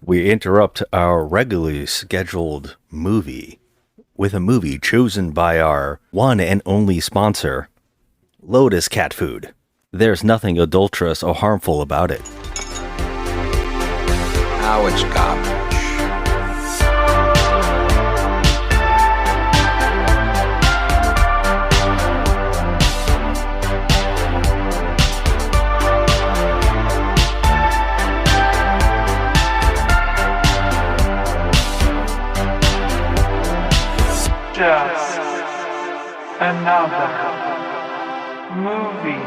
we interrupt our regularly scheduled movie with a movie chosen by our one and only sponsor, Lotus Cat Food. There's nothing adulterous or harmful about it. Now it's garbage. Just another movie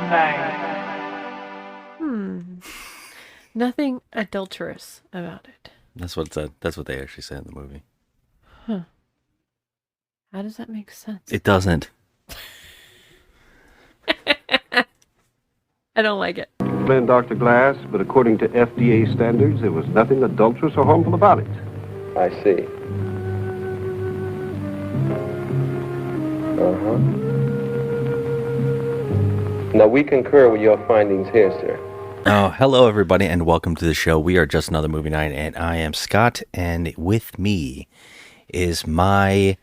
night. Nothing adulterous about it. That's what they actually say in the movie. Huh. How does that make sense? It doesn't. I don't like it. Explained Dr. Glass, but according to FDA standards, there was nothing adulterous or harmful about it. I see. Now, we concur with your findings here, sir. Oh, hello, everybody, and welcome to the show. We are Just Another Movie Night, and I am Scott, and with me is my...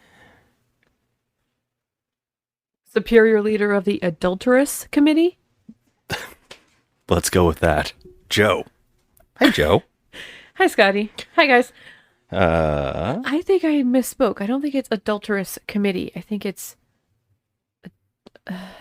Superior leader of the adulterous committee? Let's go with that. Joe. Hi, Joe. Hi, Scotty. Hi, guys. Uh, I think I misspoke. I don't think it's adulterous committee. I think it's...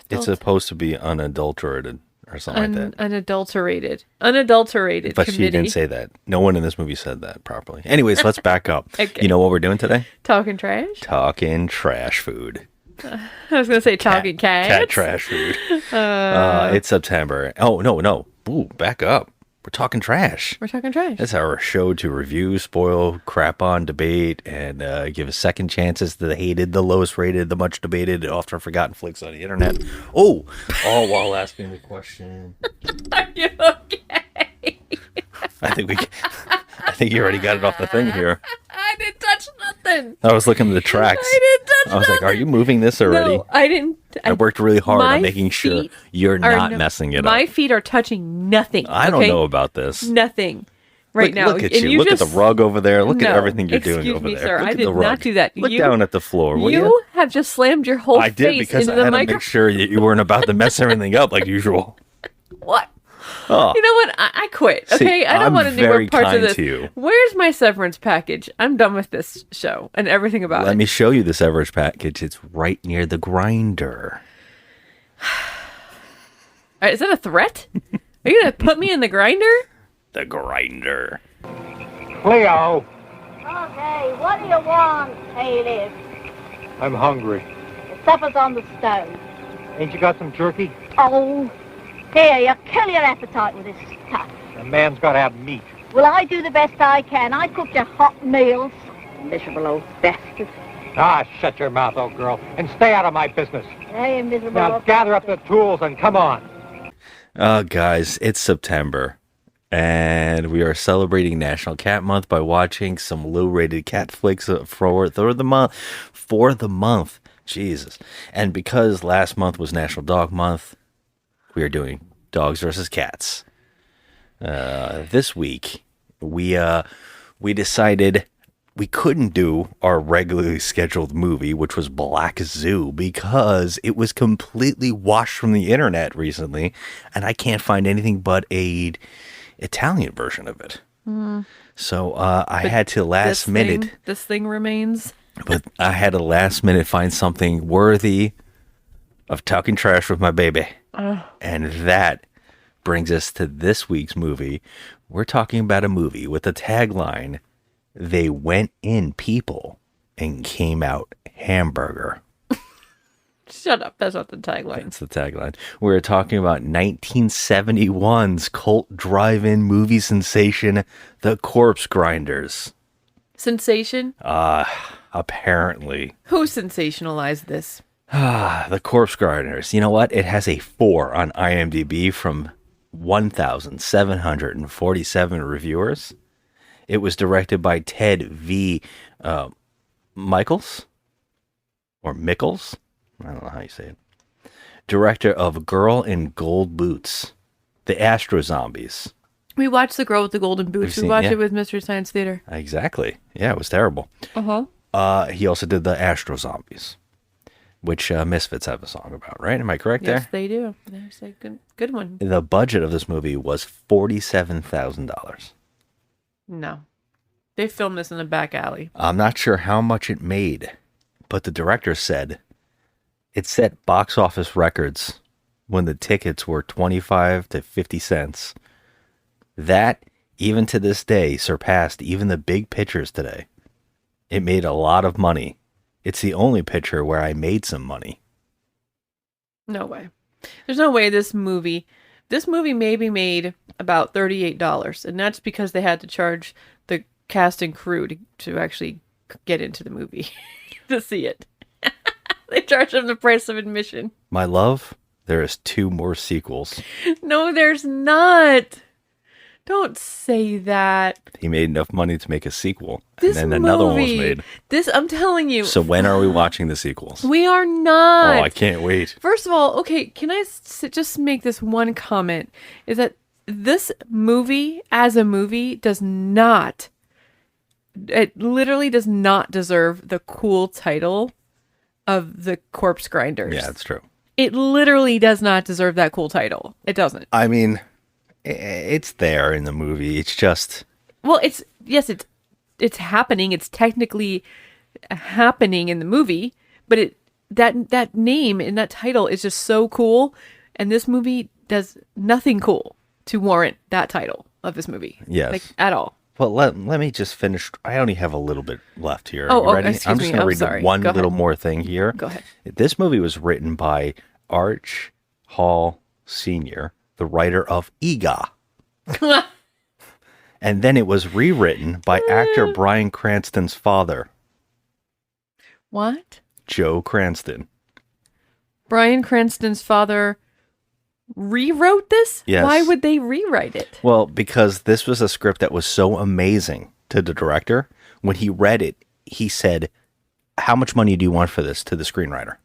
it's supposed to be unadulterated or something like that. Unadulterated But committee. she didn't say that. No one in this movie said that properly. Anyways, let's back up. Okay. You know what we're doing today? Talking trash? Talking trash food. I was going to say talking cats. Cat trash food. It's September. Oh, no. Ooh, back up. We're talking trash. We're talking trash. That's our show to review, spoil, crap on, debate, and give a second chances to the hated, the lowest rated, the much debated, often forgotten flicks on the internet. All while asking the question. Are you okay? I think you already got it off the thing here. I didn't touch nothing. I was looking at the tracks. I didn't touch I was like, are you moving this already? No, I didn't. I worked really hard my on making sure feet you're are not messing it My up. feet are touching nothing. I don't okay? know about this. Nothing. Right now. Look at And you. Look at just- the rug over there. Look at No, everything you're doing excuse over me, there. sir. Look I at did the not rug. do that. Look You- down at the floor, will You you? have just slammed your whole I face did because into I the had to microphone. make sure that you weren't about to mess everything up like usual. What? Oh. You know what? I quit. See, Okay, I don't I'm want any very more parts kind of this. to you. Where's my severance package? I'm done with this show and everything about Let it. me show you this average package. It's right near the grinder. All right, is that a threat? Are you gonna put me in the grinder? The grinder. Cleo, Okay, what do you want, Caleb? I'm hungry. The supper's on the stove. Ain't you got some jerky? Oh, here, you kill your appetite with this stuff. A man's got to have meat. Well, I do the best I can. I cook you hot meals. Miserable old bastard. Ah, shut your mouth, old girl, and stay out of my business. Hey, miserable Now old gather up the bastard. tools and come on. Guys, it's September, and we are celebrating National Cat Month by watching some low-rated cat flicks for the month. For the month, Jesus! And because last month was National Dog Month, we are doing dogs versus cats. This week, we decided we couldn't do our regularly scheduled movie, which was Black Zoo, because it was completely washed from the internet recently, and I can't find anything but a Italian version of it. So I had to last minute, This thing remains. but I had to last minute find something worthy of talking trash with my baby. And that brings us to this week's movie. We're talking about a movie with the tagline, "They went in people and came out hamburger." Shut up. That's not the tagline. That's the tagline. We're talking about 1971's cult drive-in movie sensation, The Corpse Grinders. Sensation? Apparently. Who sensationalized this? The Corpse Grinders. You know what? It has a 4 on IMDb from 1,747 reviewers. It was directed by Ted V. Michaels? Or Mickles? I don't know how you say it. Director of Girl in Gold Boots, The Astro Zombies, We watched The Girl with the Golden Boots. We watched it with Mystery Science Theater. Exactly. Yeah, it was terrible. He also did the Astro Zombies, which Misfits have a song about, right? Am I correct Yes, there? they do. There's a good one. The budget of this movie was $47,000. No. They filmed this in the back alley. I'm not sure how much it made, but the director said it set box office records when the tickets were 25 to 50 cents. That, even to this day, surpassed even the big pictures today. It made a lot of money. It's the only picture where I made some money. No way. There's no way this movie maybe made about $38, and that's because they had to charge the cast and crew to actually get into the movie to see it. They charged them the price of admission. My love, there is 2 more sequels. No, there's not. Don't say that. He made enough money to make a sequel, This and then another one was movie- made. I'm telling you. So when are we watching the sequels? We are not. Oh, I can't wait. First of all, okay, can I just make this one comment? Is that this movie, as a movie, it literally does not deserve the cool title of The Corpse Grinders. Yeah, that's true. It literally does not deserve that cool title. It doesn't. I mean, it's there in the movie. It's just... Well, it's happening. It's technically happening in the movie, but that name and that title is just so cool, and this movie does nothing cool to warrant that title of this movie. Yes. Like, at all. Well, let me just finish. I only have a little bit left here. Oh, You ready? excuse I'm just me. going to I'm read sorry. one Go ahead. little more thing here. Go ahead. This movie was written by Arch Hall Sr., the writer of EGA. And then it was rewritten by actor Bryan Cranston's father, What? Joe Cranston. Bryan Cranston's father rewrote this? Yes. Why would they rewrite it? Well, because this was a script that was so amazing to the director. When he read it, he said, "How much money do you want for this?" to the screenwriter.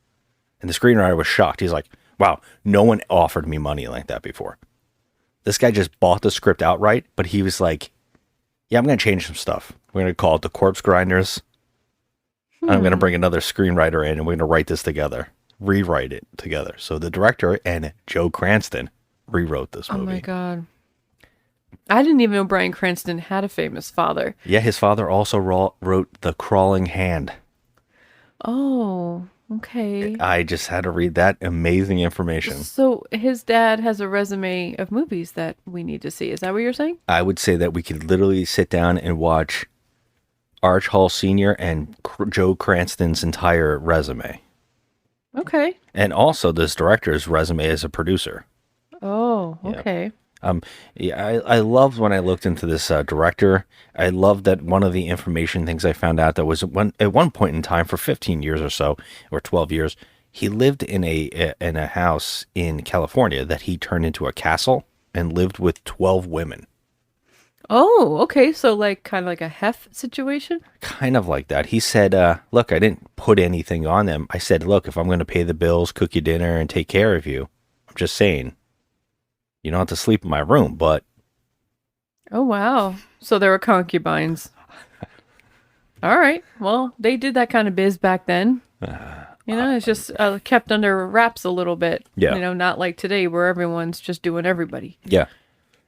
And the screenwriter was shocked. He's like, "Wow, no one offered me money like that before." This guy just bought the script outright, but he was like, "Yeah, I'm going to change some stuff. We're going to call it The Corpse Grinders. I'm going to bring another screenwriter in, and we're going to write this together, rewrite it together." So the director and Joe Cranston rewrote this movie. Oh my God. I didn't even know Bryan Cranston had a famous father. Yeah, his father also wrote The Crawling Hand. Oh, okay. I just had to read that amazing information. So his dad has a resume of movies that we need to see. Is that what you're saying? I would say that we could literally sit down and watch Arch Hall Sr. and Joe Cranston's entire resume. Okay. And also this director's resume as a producer. Oh, okay. Yeah, I loved when I looked into this director. I loved that one of the information things I found out that was at one point in time for 15 years or so, or 12 years, he lived in a house in California that he turned into a castle and lived with 12 women. Oh, okay. So like kind of like a Hef situation? Kind of like that. He said, look, I didn't put anything on them. I said, look, if I'm going to pay the bills, cook you dinner, and take care of you, I'm just saying, you don't have to sleep in my room, but... Oh, wow. So there were concubines. All right. Well, they did that kind of biz back then. It's just kept under wraps a little bit. Yeah. Not like today where everyone's just doing everybody. Yeah.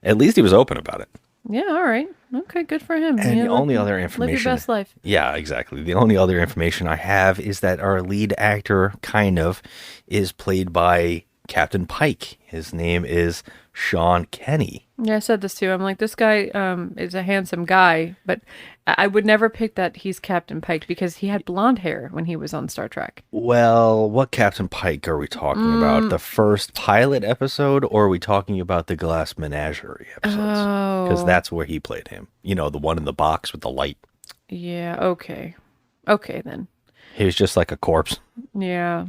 At least he was open about it. Yeah, all right. Okay, good for him. And the only other Live information... your best life. Yeah, exactly. The only other information I have is that our lead actor, is played by Captain Pike. His name is Sean Kenny. Yeah, I said this too. I'm like, this guy is a handsome guy, but I would never pick that he's Captain Pike because he had blonde hair when he was on Star Trek. Well, what Captain Pike are we talking about? The first pilot episode, or are we talking about the Glass Menagerie episodes? Because that's where he played him. The one in the box with the light. Yeah, okay. Okay, then. He was just like a corpse. Yeah,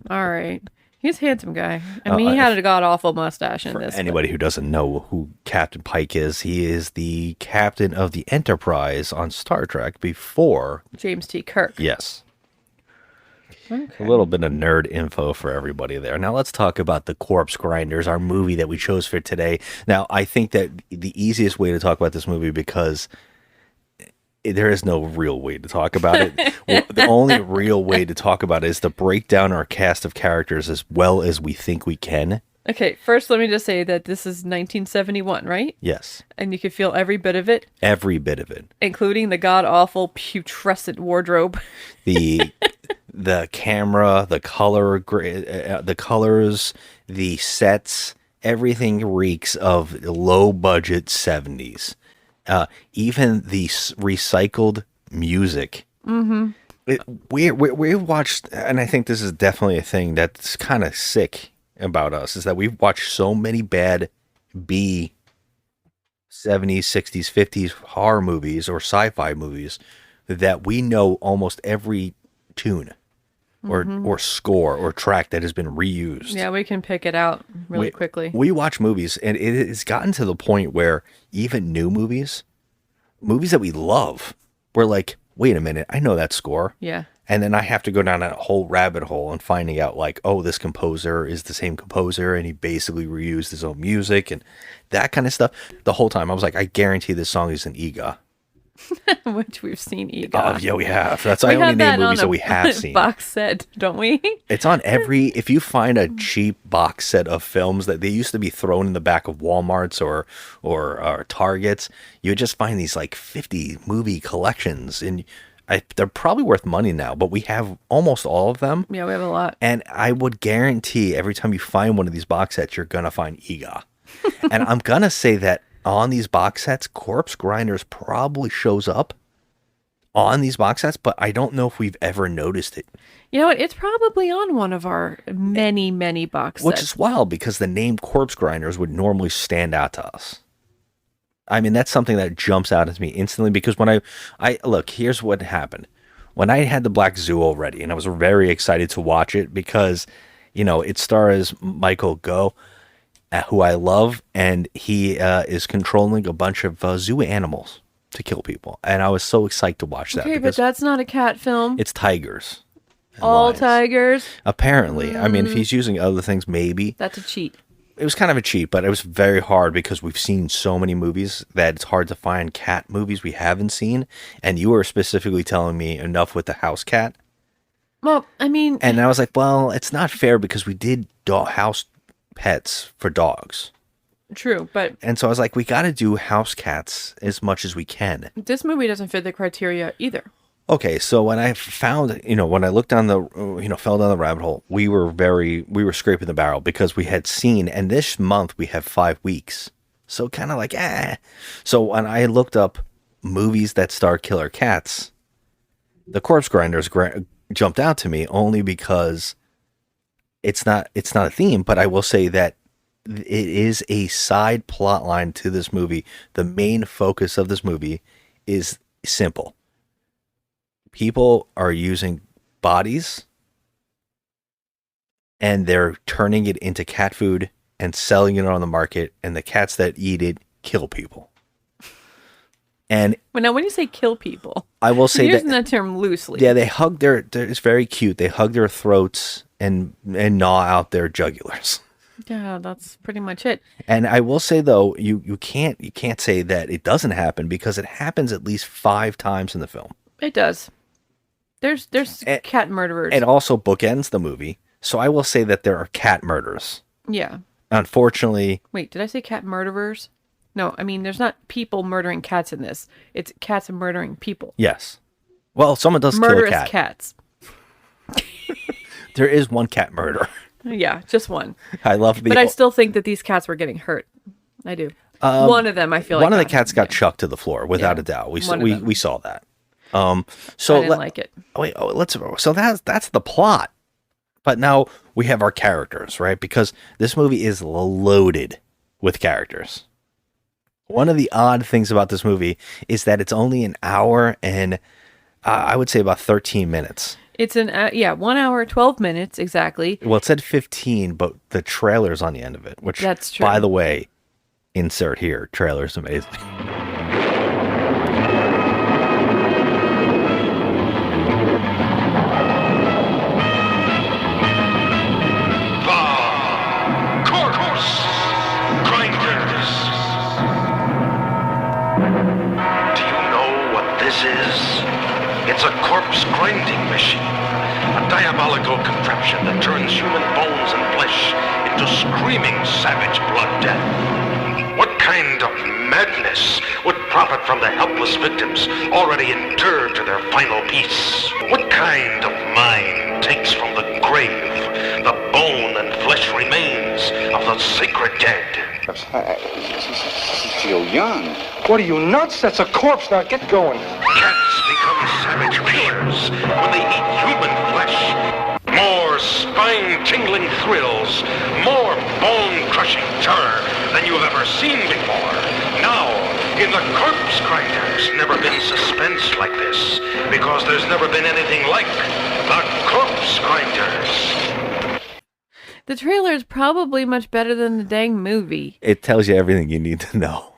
all right. He's a handsome guy. I mean, he had a god-awful mustache in For this. anybody who doesn't know who Captain Pike is, he is the captain of the Enterprise on Star Trek before... James T. Kirk. Yes. A little bit of nerd info for everybody there. Now let's talk about The Corpse Grinders, our movie that we chose for today. Now, I think that the easiest way to talk about this movie, because there is no real way to talk about it. The only real way to talk about it is to break down our cast of characters as well as we think we can. Okay, first let me just say that this is 1971, right? Yes. And you can feel every bit of it. Every bit of it. Including the god-awful putrescent wardrobe. The camera, the colors, the sets, everything reeks of low-budget 70s. Even the recycled music. Mm-hmm. We watched, and I think this is definitely a thing that's kind of sick about us, is that we've watched so many bad B 70s, 60s, 50s horror movies or sci-fi movies that we know almost every tune or score or track that has been reused. Yeah, we can pick it out really quickly. We watch movies, and it has gotten to the point where even new movies that we love, we're like, wait a minute, I know that score. Yeah. And then I have to go down a whole rabbit hole and finding out, like, oh, this composer is the same composer and he basically reused his own music and that kind of stuff. The whole time I was like, I guarantee this song is an EGA. Which we've seen EGA. Oh, yeah, we have. That's I only name movies that we have seen. Box set, don't we? It's on every. If you find a cheap box set of films that they used to be thrown in the back of Walmarts or Targets, you would just find these like 50 movie collections, and they're probably worth money now. But we have almost all of them. Yeah, we have a lot. And I would guarantee every time you find one of these box sets, you're gonna find EGA. And I'm gonna say that on these box sets, Corpse Grinders probably shows up on these box sets, but I don't know if we've ever noticed it. You know what? It's probably on one of our many, many box sets. Which is wild, because the name Corpse Grinders would normally stand out to us. I mean, that's something that jumps out at me instantly, because when I look, here's what happened. When I had the Black Zoo already, and I was very excited to watch it because, you know, it stars Michael Gough, who I love, and he is controlling a bunch of zoo animals to kill people. And I was so excited to watch that. Okay, but that's not a cat film. It's tigers. All lions. Tigers? Apparently. I mean, if he's using other things, maybe. That's a cheat. It was kind of a cheat, but it was very hard because we've seen so many movies that it's hard to find cat movies we haven't seen. And you were specifically telling me enough with the house cat. Well, I mean... And I was like, well, it's not fair because we did house pets for dogs. True, but... And so I was like, we got to do house cats as much as we can. This movie doesn't fit the criteria either. Okay, so when I found, when I looked down fell down the rabbit hole, we were scraping the barrel because we had seen, and this month we have 5 weeks. So kind of like, So when I looked up movies that star killer cats, The Corpse Grinders jumped out to me only because it's not a theme, but I will say that it is a side plot line to this movie. The main focus of this movie is simple. People are using bodies and they're turning it into cat food and selling it on the market, and the cats that eat it kill people. And now when you say kill people, I will say you're using that term loosely. Yeah, they hug it's very cute. They hug their throats and gnaw out their jugulars. Yeah, that's pretty much it. And I will say though, you can't say that it doesn't happen, because it happens at least 5 times in the film. It does. There's cat murderers. It also bookends the movie. So I will say that there are cat murders. Yeah. Unfortunately. Wait, did I say cat murderers? No, I mean, there's not people murdering cats in this. It's cats murdering people. Yes. Well, someone does Murderous kill a cat. Cats. There is one cat murder. Yeah, just one. I love But I still think that these cats were getting hurt. I do. One of them, I feel like. One of the cats got chucked to the floor, without a doubt. We saw that. So I didn't like it. So that's the plot. But now we have our characters, right? Because this movie is loaded with characters. One of the odd things about this movie is that it's only an hour and I would say about 13 minutes. It's 1 hour, 12 minutes, exactly. Well, it said 15, but the trailer's on the end of it, which, that's true. By the way, insert here, trailer's amazing. is? It's a corpse grinding machine. A diabolical contraption that turns human bones and flesh into screaming savage blood death. What kind of madness would profit from the helpless victims already interred to their final peace? What kind of mind takes from the grave the bone and flesh remains of the sacred dead? I feel young. What are you, nuts? That's a corpse. Now get going. Cats become savage killers when they eat human flesh. More spine-tingling thrills, more bone-crushing terror than you've ever seen before. Now, in the Corpse Grinders, never been suspense like this, because there's never been anything like the Corpse Grinders. The trailer is probably much better than the dang movie. It tells you everything you need to know.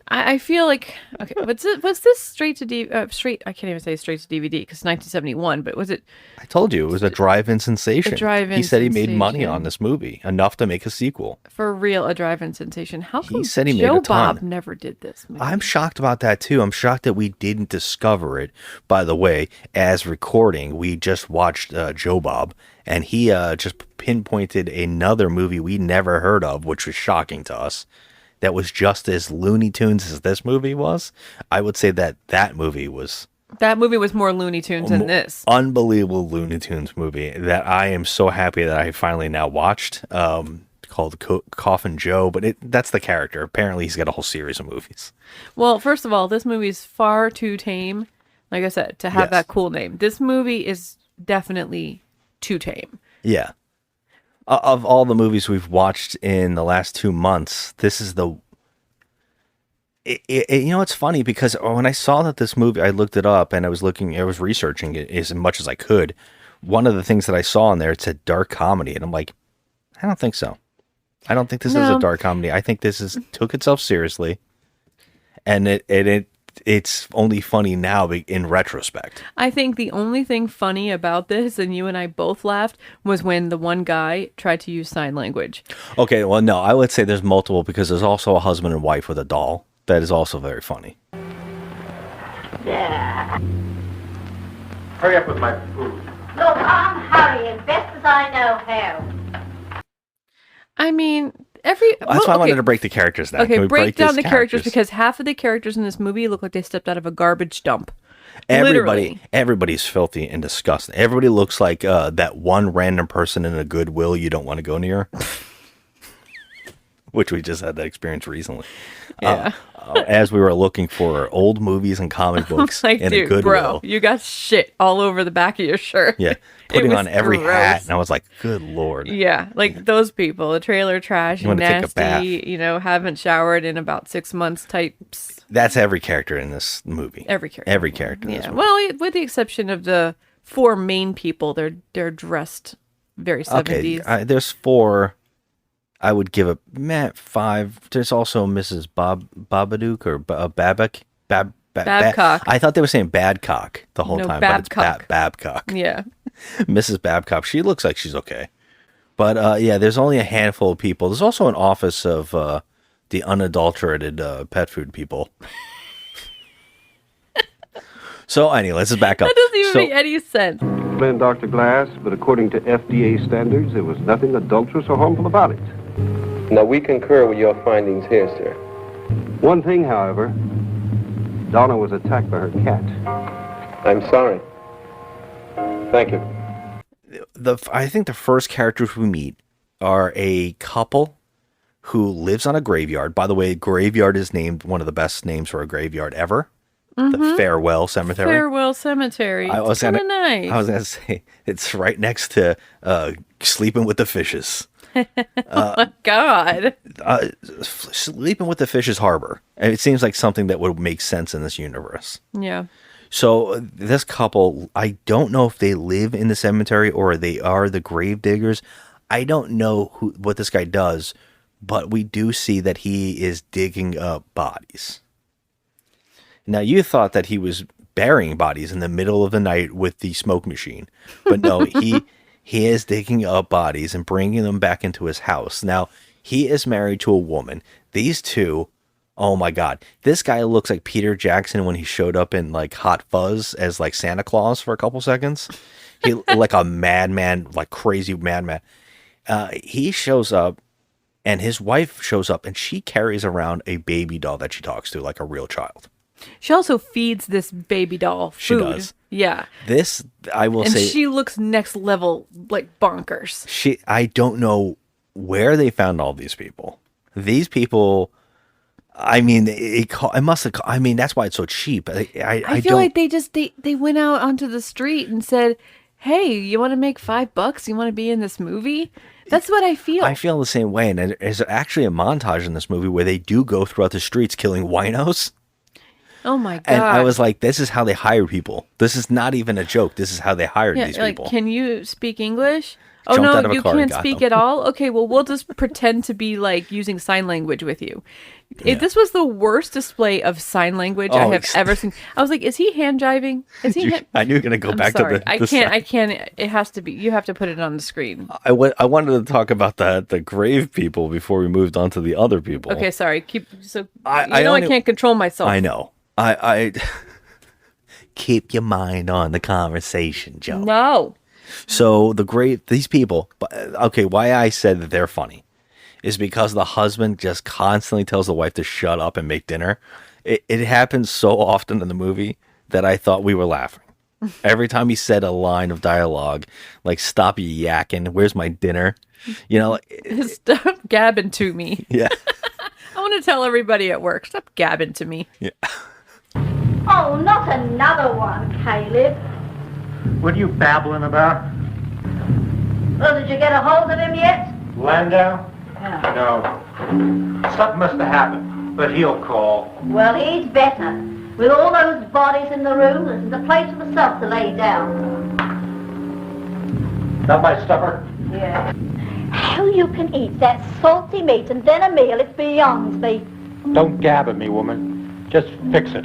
I feel like, okay, was this straight to straight? I can't even say straight to DVD because 1971. But was it? I told you it was a drive-in sensation. A drive-in He said he made money sensation. on this movie, enough to make a sequel. For real, a drive-in sensation. How come said he made Joe a ton. Bob never did this movie? I'm shocked about that too. I'm shocked that we didn't discover it. By the way, as recording, we just watched Joe Bob, and he just pinpointed another movie we never heard of, which was shocking to us. That was just as Looney Tunes as this movie was. I would say that movie was That movie was more Looney Tunes than this. unbelievable Looney Tunes movie that I am so happy that I finally now watched. Called Coffin Joe, but that's the character. Apparently, he's got a whole series of movies. Well, first of all, this movie is far too tame. Like I said, to have Yes. that cool name. This movie is definitely too tame. Yeah. Of all the movies we've watched in the last 2 months, this is the... you know, it's funny because when I saw that this movie, I looked it up and I was researching it as much as I could. One of the things that I saw in there, it said dark comedy. And I'm like, I don't think so. I don't think this is a dark comedy. I think this took itself seriously. And it's only funny now in retrospect. I think the only thing funny about this, and you and I both laughed, was when the one guy tried to use sign language. Okay, well, no, I would say there's multiple because there's also a husband and wife with a doll. That is also very funny. Yeah. Hurry up with my food. Look, I'm hurrying best as I know how. I mean, That's why I wanted to break the characters down. Okay, Can we break down these the characters because half of the characters in this movie look like they stepped out of a garbage dump. Literally. Everybody's filthy and disgusting. Everybody looks like that one random person in a Goodwill you don't want to go near. Which we just had that experience recently. Yeah. As we were looking for old movies and comic books Like, in a dude, Goodwill. bro, you got shit all over the back of your shirt. Yeah, It putting was on every gross. hat, and I was like, "Good lord!" Yeah, like those people, the trailer trash, You wanna take a bath. nasty, haven't showered in about 6 months types. That's every character in this movie. Every character. Every character. In this Yeah, movie. well, with the exception of the 4 main people, they're dressed very 70s. Okay, there's 4. I would give it 5. There's also Mrs. Babadook or Babcock. Babcock. I thought they were saying Badcock the whole No, time, Babcock. but it's Babcock. Yeah. Mrs. Babcock. She looks like she's okay. But yeah, there's only a handful of people. There's also an office of the unadulterated pet food people. So anyway, let's just back up. That doesn't even make any sense. Explained Dr. Glass, but according to FDA standards, there was nothing adulterous or harmful about it. Now, we concur with your findings here, sir. One thing, however, Donna was attacked by her cat. I'm sorry. Thank you. I think the first characters we meet are a couple who lives on a graveyard. By the way, graveyard is named one of the best names for a graveyard ever. The Farewell Cemetery. Farewell Cemetery. I was kind gonna, of nice. I was gonna say it's right next to Sleeping with the Fishes. God. Sleeping with the Fishes Harbor. And it seems like something that would make sense in this universe. Yeah. So this couple, I don't know if they live in the cemetery or they are the grave diggers. I don't know what this guy does, but we do see that he is digging up bodies. Now, you thought that he was burying bodies in the middle of the night with the smoke machine, but no, he is digging up bodies and bringing them back into his house. Now, he is married to a woman. These two Oh my God. This guy looks like Peter Jackson when he showed up in like Hot Fuzz as like Santa Claus for a couple seconds. He like a madman, like crazy madman. He shows up and his wife shows up and she carries around a baby doll that she talks to like a real child. She also feeds this baby doll food. She does. Yeah. This, I will and say. She looks next level, like bonkers. I don't know where they found all these people. These people, I mean, it must have, I mean, that's why it's so cheap. I feel like they went out onto the street and said, hey, you want to make $5? You want to be in this movie? That's what I feel. I feel the same way. And there's actually a montage in this movie where they do go throughout the streets killing winos. Oh my God. And I was like, this is how they hire people. This is not even a joke. This is how they hired these like, people. Can you speak English? Oh, Jumped out no, of a you car and can't got speak them. at all? Okay, well, we'll just pretend to be like using sign language with you. This was the worst display of sign language I have ever seen. I was like, is he hand jiving? Is he? I knew you were going to go back sorry. to the I can't. It has to be. You have to put it on the screen. I wanted to talk about the grave people before we moved on to the other people. Okay, sorry. I can't control myself. I know. I keep your mind on the conversation, Joe. No. So these people, okay, why I said that they're funny is because the husband just constantly tells the wife to shut up and make dinner. It happens so often in the movie that I thought we were laughing. Every time he said a line of dialogue, like, stop yakking, where's my dinner? You know, stop gabbing to me. Yeah. I want to tell everybody at work, stop gabbing to me. Yeah. Oh, not another one, Caleb. What are you babbling about? Well, did you get a hold of him yet? Landau? Yeah. No. Something must have happened, but he'll call. Well, he's better. With all those bodies in the room, there's a place for myself to lay down. Not my supper? Yeah. How you can eat that salty meat and then a meal, it beyonds me. Don't gab at me, woman. Just fix it.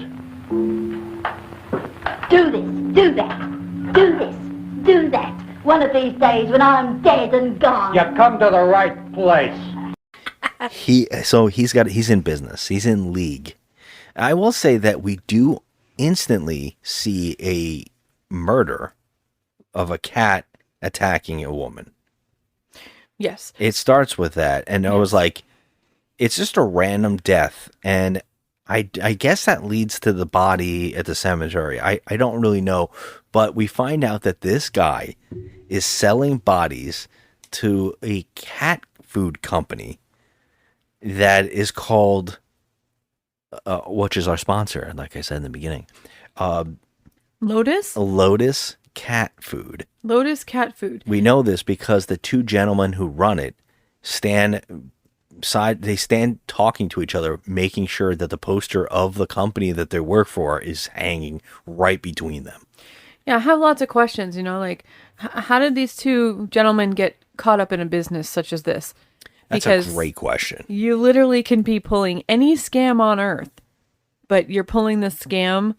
Do this, do that. Do this, do that. One of these days when I'm dead and gone. You come to the right place. He's in business. He's in league. I will say that we do instantly see a murder of a cat attacking a woman. Yes. It starts with that. And I was like, it's just a random death. And I guess that leads to the body at the cemetery. I don't really know. But we find out that this guy is selling bodies to a cat food company that is called, which is our sponsor, like I said in the beginning. Lotus? Lotus Cat Food. Lotus Cat Food. We know this because the two gentlemen who run it stand talking to each other, making sure that the poster of the company that they work for is hanging right between them. Yeah, I have lots of questions, like, how did these two gentlemen get caught up in a business such as this? That's a great question. You literally can be pulling any scam on earth, but you're pulling the scam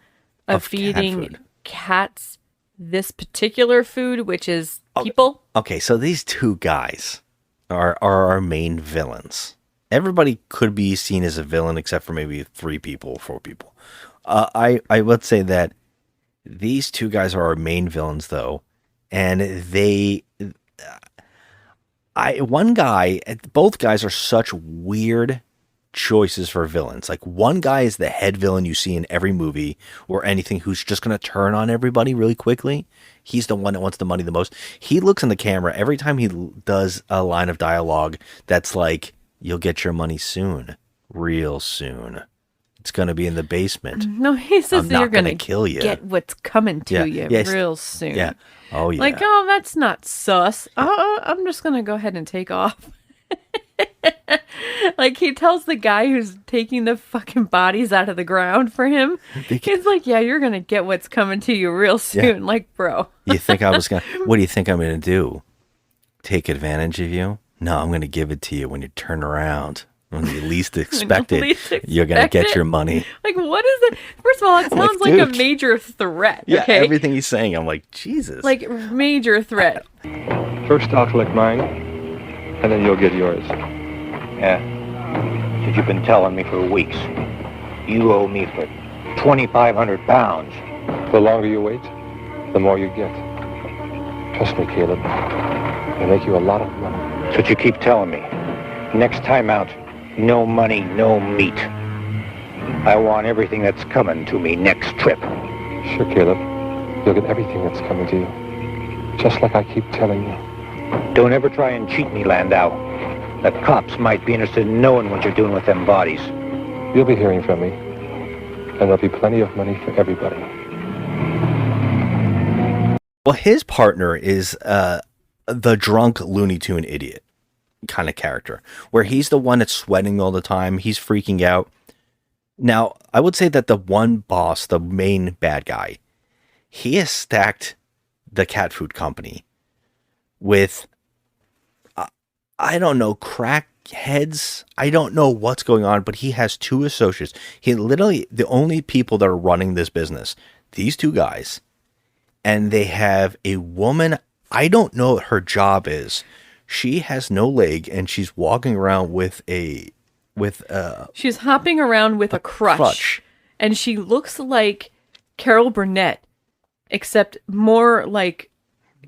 of feeding cats this particular food, which is people. Okay, so these two guys are our main villains. Everybody could be seen as a villain except for maybe 3 people, 4 people. I would say that these two guys are our main villains, though, and both guys are such weird choices for villains. Like, one guy is the head villain you see in every movie or anything, who's just going to turn on everybody really quickly. He's the one that wants the money the most. He looks in the camera every time he does a line of dialogue that's like, you'll get your money soon, real soon. It's going to be in the basement. No, he says you're going to kill you. Get what's coming to you real soon. Yeah. Oh, yeah. Like, oh, that's not sus. I'm just going to go ahead and take off. Like, he tells the guy who's taking the fucking bodies out of the ground for him. He's like, yeah, you're going to get what's coming to you real soon. Yeah. Like, bro. You think I was going to... What do you think I'm going to do? Take advantage of you? No, I'm going to give it to you when you turn around. When you least expect it, you're going to get your money. Like, what is it? First of all, it sounds like a major threat. Yeah, okay? Everything he's saying, I'm like, Jesus. Like, major threat. First I'll collect mine, and then you'll get yours. Yeah. that you've been telling me for weeks. You owe me for 2,500 pounds. The longer you wait, the more you get. Trust me, Caleb. It'll make you a lot of money. That's what you keep telling me. Next time out, no money, no meat. I want everything that's coming to me next trip. Sure, Caleb. You'll get everything that's coming to you. Just like I keep telling you. Don't ever try and cheat me, Landau. The cops might be interested in knowing what you're doing with them bodies. You'll be hearing from me. And there'll be plenty of money for everybody. Well, his partner is the drunk Looney Tune idiot kind of character, where he's the one that's sweating all the time. He's freaking out. Now, I would say that the one boss, the main bad guy, he has stacked the cat food company with, I don't know, crackheads. I don't know what's going on, but he has two associates. He literally, the only people that are running this business, these two guys, and they have a woman. I don't know what her job is. She has no leg, and she's walking around with she's hopping around with a crutch, and she looks like Carol Burnett, except more like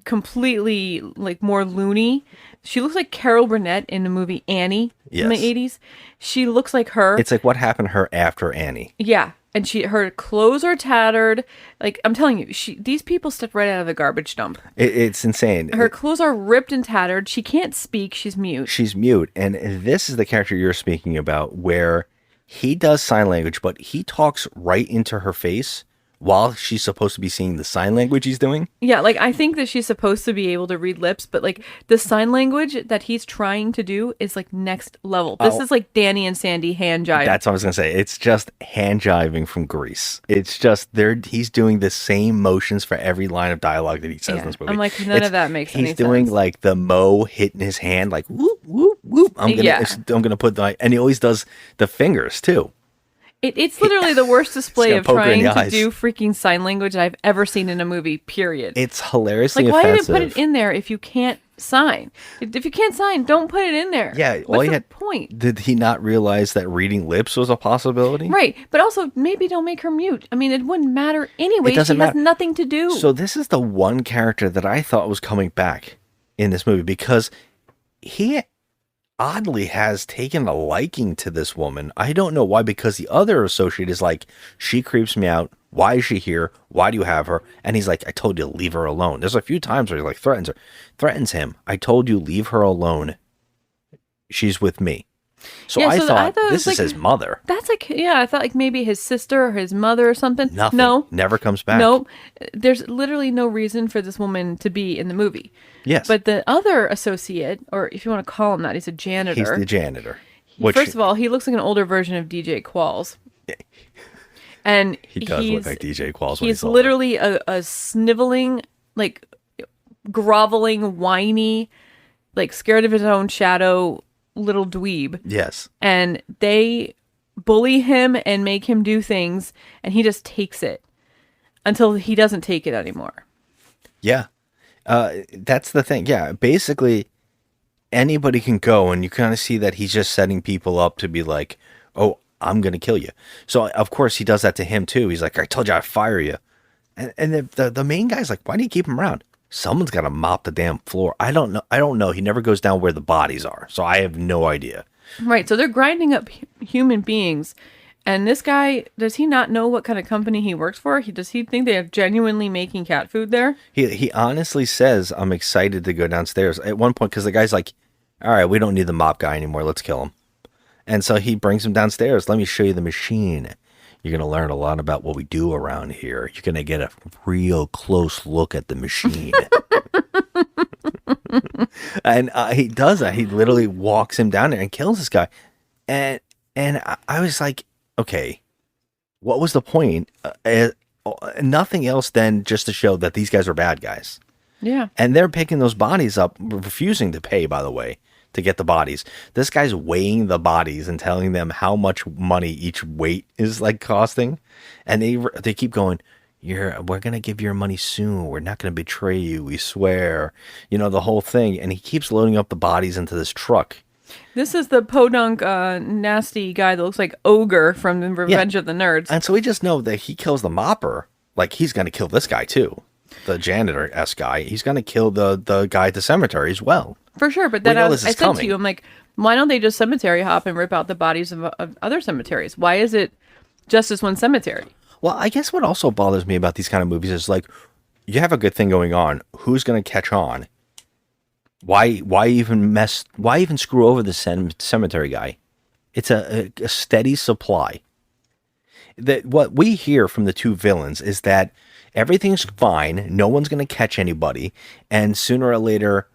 completely like more loony. She looks like Carol Burnett in the movie Annie in the 80s. She looks like her. It's like what happened to her after Annie. Yeah. And her clothes are tattered. Like, I'm telling you, these people stepped right out of the garbage dump. It's insane. Her clothes are ripped and tattered. She can't speak. She's mute. She's mute. And this is the character you're speaking about, where he does sign language, but he talks right into her face while she's supposed to be seeing the sign language he's doing. Yeah, like, I think that she's supposed to be able to read lips, but, like, the sign language that he's trying to do is, like, next level. This is like Danny and Sandy hand jive. That's what I was going to say. It's just hand jiving from Grease. It's just, he's doing the same motions for every line of dialogue that he says in this movie. I'm like, none of that makes any sense. He's doing, like, the Mo hitting his hand, like, whoop, whoop, whoop. I'm gonna put and he always does the fingers, too. It's literally the worst display of trying to do freaking sign language I've ever seen in a movie, period. It's hilariously offensive. Why did it put it in there if you can't sign? If you can't sign, don't put it in there. Yeah. What's the point? Did he not realize that reading lips was a possibility? Right. But also, maybe don't make her mute. I mean, it wouldn't matter anyway. She has nothing to do. So this is the one character that I thought was coming back in this movie, because he oddly has taken a liking to this woman. I don't know why, because the other associate is like, she creeps me out. Why is she here? Why do you have her? And he's like, I told you, leave her alone. There's a few times where he like threatens him. I told you, leave her alone. She's with me. So I thought this is his mother. That's like, I thought like maybe his sister or his mother or something. Nothing. No. Never comes back. Nope. There's literally no reason for this woman to be in the movie. Yes. But the other associate, or if you want to call him that, he's a janitor. He's the janitor. First of all, he looks like an older version of DJ Qualls. And he does look like DJ Qualls. He's literally a sniveling, like groveling, whiny, like scared of his own shadow little dweeb. Yes. And they bully him and make him do things, and he just takes it until he doesn't take it anymore. Yeah. That's the thing. Yeah. Basically, anybody can go, and you kind of see that he's just setting people up to be like, oh, I'm going to kill you. So, of course, he does that to him, too. He's like, I told you I'd fire you. And the main guy's like, why do you keep him around? Someone's got to mop the damn floor. I don't know. He never goes down where the bodies are. So I have no idea. Right. So they're grinding up human beings. And this guy, does he not know what kind of company he works for? Does he think they are genuinely making cat food there? He honestly says, I'm excited to go downstairs at one point, because the guy's like, all right, we don't need the mop guy anymore. Let's kill him. And so he brings him downstairs. Let me show you the machine. You're going to learn a lot about what we do around here. You're going to get a real close look at the machine. And he does that. He literally walks him down there and kills this guy. And I was like, okay, what was the point? Nothing else than just to show that these guys are bad guys. Yeah. And they're picking those bodies up, refusing to pay, by the way, to get the bodies. This guy's weighing the bodies and telling them how much money each weight is like costing. And they keep going, we're going to give your money soon. We're not going to betray you. We swear, the whole thing. And he keeps loading up the bodies into this truck. This is the podunk, nasty guy that looks like Ogre from the Revenge of the Nerds. And so we just know that he kills the mopper. Like, he's going to kill this guy, too. The janitor-esque guy. He's going to kill the guy at the cemetery as well. For sure, but then I said coming. to you, I'm like, why don't they just cemetery hop and rip out the bodies of other cemeteries? Why is it just this one cemetery? Well, I guess what also bothers me about these kind of movies is, like, you have a good thing going on. Who's going to catch on? Why even screw over the cemetery guy? It's a steady supply. That what we hear from the two villains is that everything's fine. No one's going to catch anybody. And sooner or later,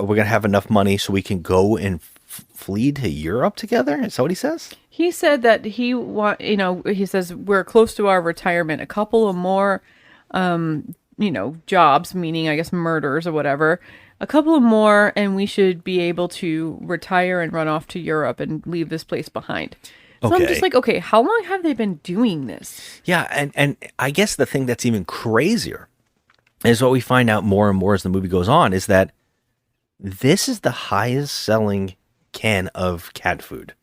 we're going to have enough money so we can go and flee to Europe together. Is that what he says? He said that he says we're close to our retirement. A couple of more, jobs, meaning I guess murders or whatever. A couple of more, and we should be able to retire and run off to Europe and leave this place behind. So I'm just like, okay, how long have they been doing this? Yeah, and I guess the thing that's even crazier is what we find out more and more as the movie goes on is that this is the highest selling can of cat food.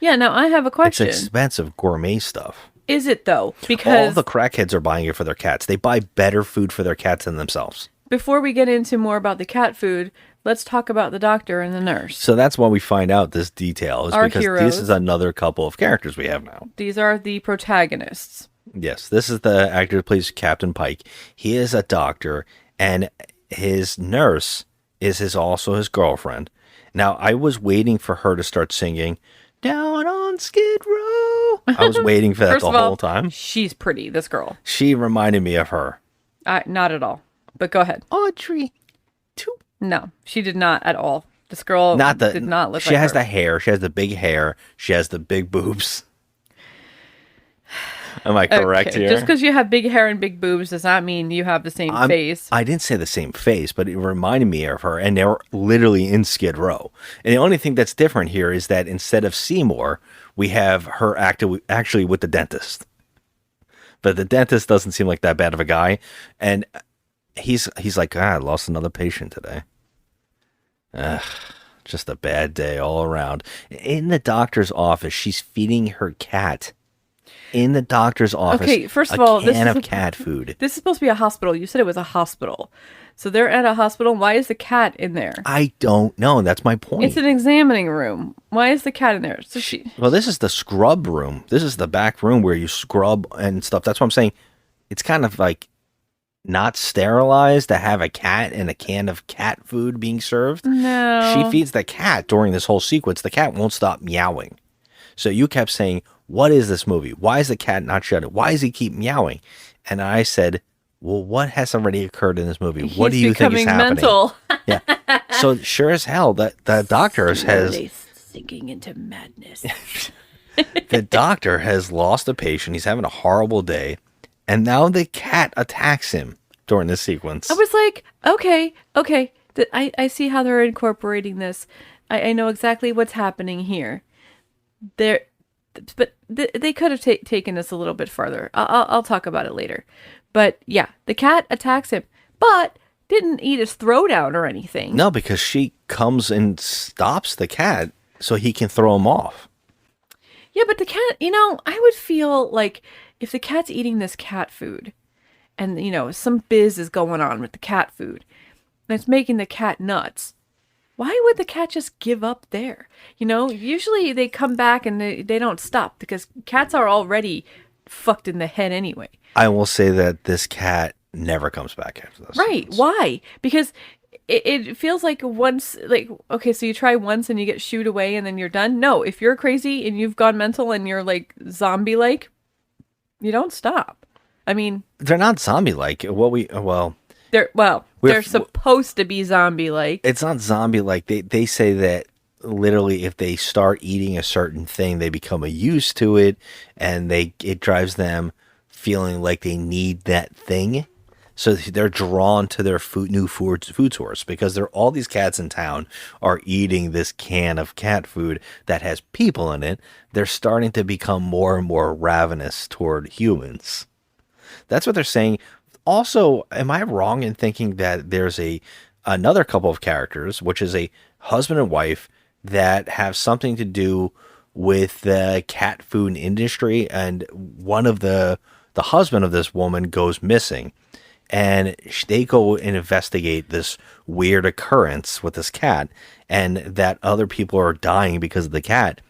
Yeah, now I have a question. It's expensive gourmet stuff. Is it though? Because all the crackheads are buying it for their cats. They buy better food for their cats than themselves. Before we get into more about the cat food, let's talk about the doctor and the nurse. So that's why we find out this detail is Our because heroes. this is another couple of characters we have now. These are the protagonists. Yes, this is the actor who plays Captain Pike. He is a doctor, and his nurse is also his girlfriend. Now, I was waiting for her to start singing "Down on Skid Row." I was waiting for that First the of all, whole time. She's pretty, this girl. She reminded me of her. Not at all. But go ahead. Audrey. No, she did not at all. This girl did not look like her. She has the hair. She has the big hair. She has the big boobs. Am I correct here? Just because you have big hair and big boobs does not mean you have the same face. I didn't say the same face, but it reminded me of her, and they were literally in Skid Row. And the only thing that's different here is that instead of Seymour, we have her actually with the dentist. But the dentist doesn't seem like that bad of a guy, and he's like, I lost another patient today. Just a bad day all around. In the doctor's office, she's feeding her cat. In the doctor's office. Okay, first of all, this is cat food. This is supposed to be a hospital. You said it was a hospital. So they're at a hospital. Why is the cat in there? I don't know. That's my point. It's an examining room. Why is the cat in there? So well, this is the scrub room. This is the back room where you scrub and stuff. That's what I'm saying. It's kind of like not sterilized to have a cat and a can of cat food being served. No. She feeds the cat during this whole sequence. The cat won't stop meowing. So you kept saying, what is this movie? Why is the cat not shutting? Why does he keep meowing? And I said, well, what has already occurred in this movie? What do you think is happening? Mental. Yeah. So sure as hell, the doctor has sinking into madness. The doctor has lost a patient. He's having a horrible day. And now the cat attacks him during this sequence. I was like, okay. I see how they're incorporating this. I know exactly what's happening here. But they could have taken this a little bit farther. I'll talk about it later. But yeah, the cat attacks him, but didn't eat his throat out or anything. No, because she comes and stops the cat so he can throw him off. Yeah, but the cat, I would feel like if the cat's eating this cat food and, some biz is going on with the cat food and it's making the cat nuts, why would the cat just give up there? Usually they come back and they don't stop because cats are already fucked in the head anyway. I will say that this cat never comes back after this. Right. Why? Because it feels like once, okay, so you try once and you get shooed away and then you're done. No, if you're crazy and you've gone mental and you're like zombie-like, you don't stop. I mean, they're not zombie-like. They're supposed to be zombie-like. It's not zombie-like. They say that literally if they start eating a certain thing, they become used to it, and it drives them feeling like they need that thing. So they're drawn to their new food source because all these cats in town are eating this can of cat food that has people in it. They're starting to become more and more ravenous toward humans. That's what they're saying. Also, am I wrong in thinking that there's another couple of characters, which is a husband and wife, that have something to do with the cat food industry, and one of the husband of this woman goes missing, and they go and investigate this weird occurrence with this cat, and that other people are dying because of the cat.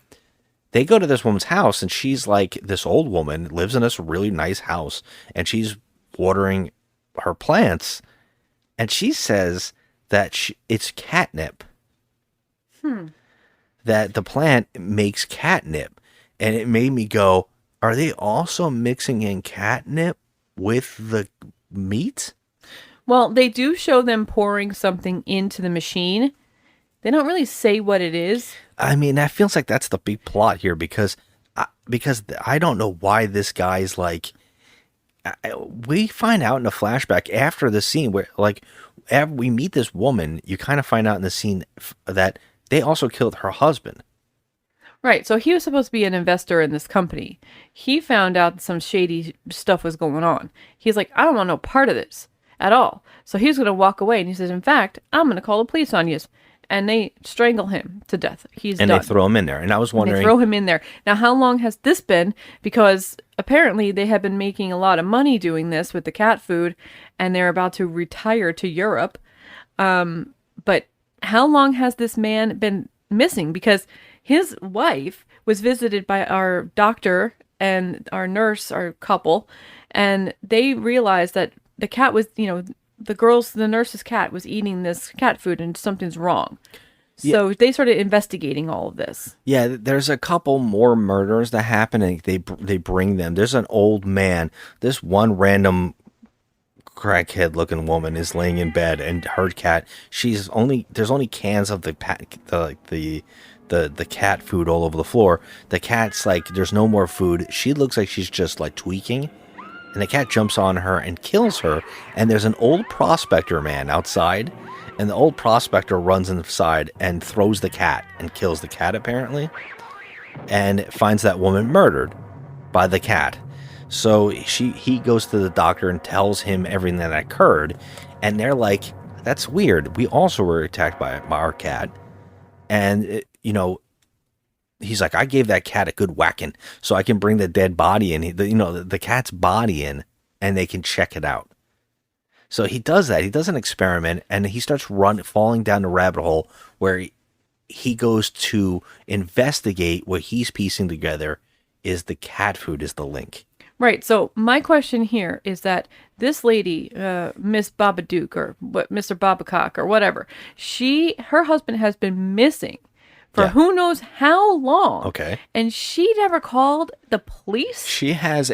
They go to this woman's house, and she's like, this old woman lives in this really nice house, and she's watering her plants, and she says that it's catnip. That the plant makes catnip. And it made me go, are they also mixing in catnip with the meat? Well, they do show them pouring something into the machine. They don't really say what it is. I mean, that feels like that's the big plot here, because I don't know why this guy's like. We find out in a flashback after the scene where, like, after we meet this woman, you kind of find out in the scene that they also killed her husband. Right, so he was supposed to be an investor in this company. He found out that some shady stuff was going on. He's like, I don't want no part of this at all. So he's going to walk away, and he says, in fact, I'm going to call the police on you. And they strangle him to death. He's done. And they throw him in there. And I was wondering... They throw him in there. Now, how long has this been? Because apparently they have been making a lot of money doing this with the cat food, and they're about to retire to Europe. But how long has this man been missing? Because his wife was visited by our doctor and our nurse, our couple, and they realized that the cat was, the nurse's cat was eating this cat food and something's wrong. So they started investigating all of this. Yeah, there's a couple more murders that happen, and they bring them. There's an old man. This one random crackhead looking woman is laying in bed, and her cat, there's only cans of the cat food all over the floor. The cat's like, there's no more food. She looks like she's just like tweaking. And the cat jumps on her and kills her. And there's an old prospector man outside. And the old prospector runs inside and throws the cat and kills the cat, apparently. And finds that woman murdered by the cat. So he goes to the doctor and tells him everything that occurred. And they're like, that's weird. We also were attacked by our cat. And, he's like, I gave that cat a good whacking so I can bring the dead body in, the cat's body in, and they can check it out. So he does that. He does an experiment, and he starts falling down the rabbit hole where he goes to investigate what he's piecing together is the cat food is the link. Right. So my question here is that this lady, Miss Babadook or Mr. Babacock or whatever, her husband has been missing for who knows how long. Okay. And she never called the police? She has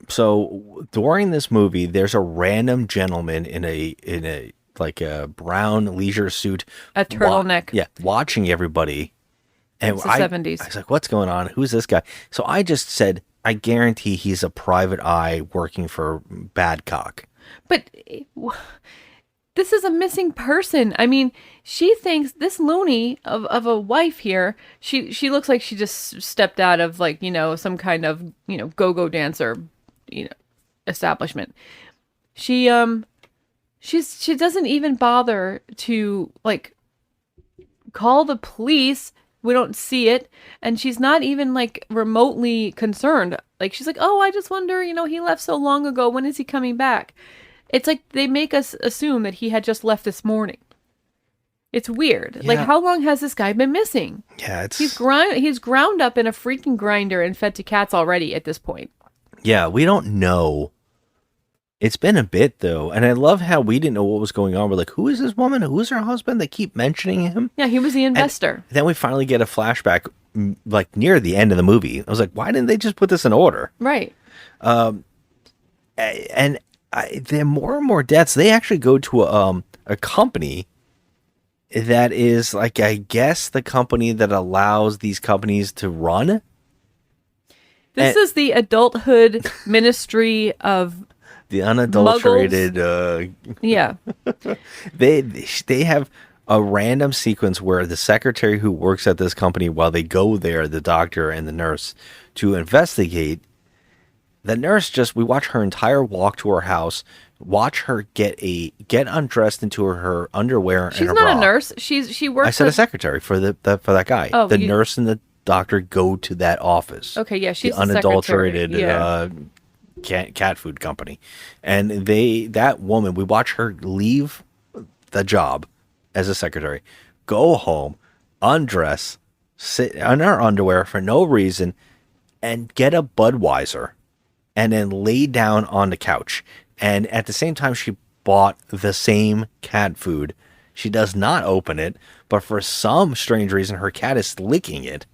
so during this movie, there's a random gentleman in a like a brown leisure suit. A turtleneck. Watching everybody. And it's the 70s. I was like, what's going on? Who's this guy? So I just said, I guarantee he's a private eye working for Badcock. But this is a missing person. I mean, she thinks this loony of a wife here, she looks like she just stepped out of like, some kind of, go-go dancer, establishment. She doesn't even bother to like call the police. We don't see it. And she's not even like remotely concerned. Like she's like, oh, I just wonder, he left so long ago. When is he coming back? It's like they make us assume that he had just left this morning. It's weird. Yeah. Like, how long has this guy been missing? Yeah, he's ground up in a freaking grinder and fed to cats already at this point. Yeah, we don't know. It's been a bit though, and I love how we didn't know what was going on. We're like, who is this woman? Who is her husband? They keep mentioning him. Yeah, he was the investor. And then we finally get a flashback, like near the end of the movie. I was like, why didn't they just put this in order? Right. There are more and more deaths. They actually go to a company that is like, I guess, the company that allows these companies to run. This is the adulthood ministry of the unadulterated. Yeah. They have a random sequence where the secretary who works at this company, while they go there, the doctor and the nurse, to investigate, The nurse we watch her entire walk to her house, watch her get undressed into her underwear She's and her not bra. a nurse. She works. I said a secretary for that guy. Oh, the nurse and the doctor go to that office. Okay, yeah, she's the the unadulterated secretary, cat food company, and that woman, we watch her leave the job as a secretary, go home, undress, sit in her underwear for no reason, and get a Budweiser, and then lay down on the couch. And at the same time, she bought the same cat food. She does not open it, but for some strange reason, her cat is licking it.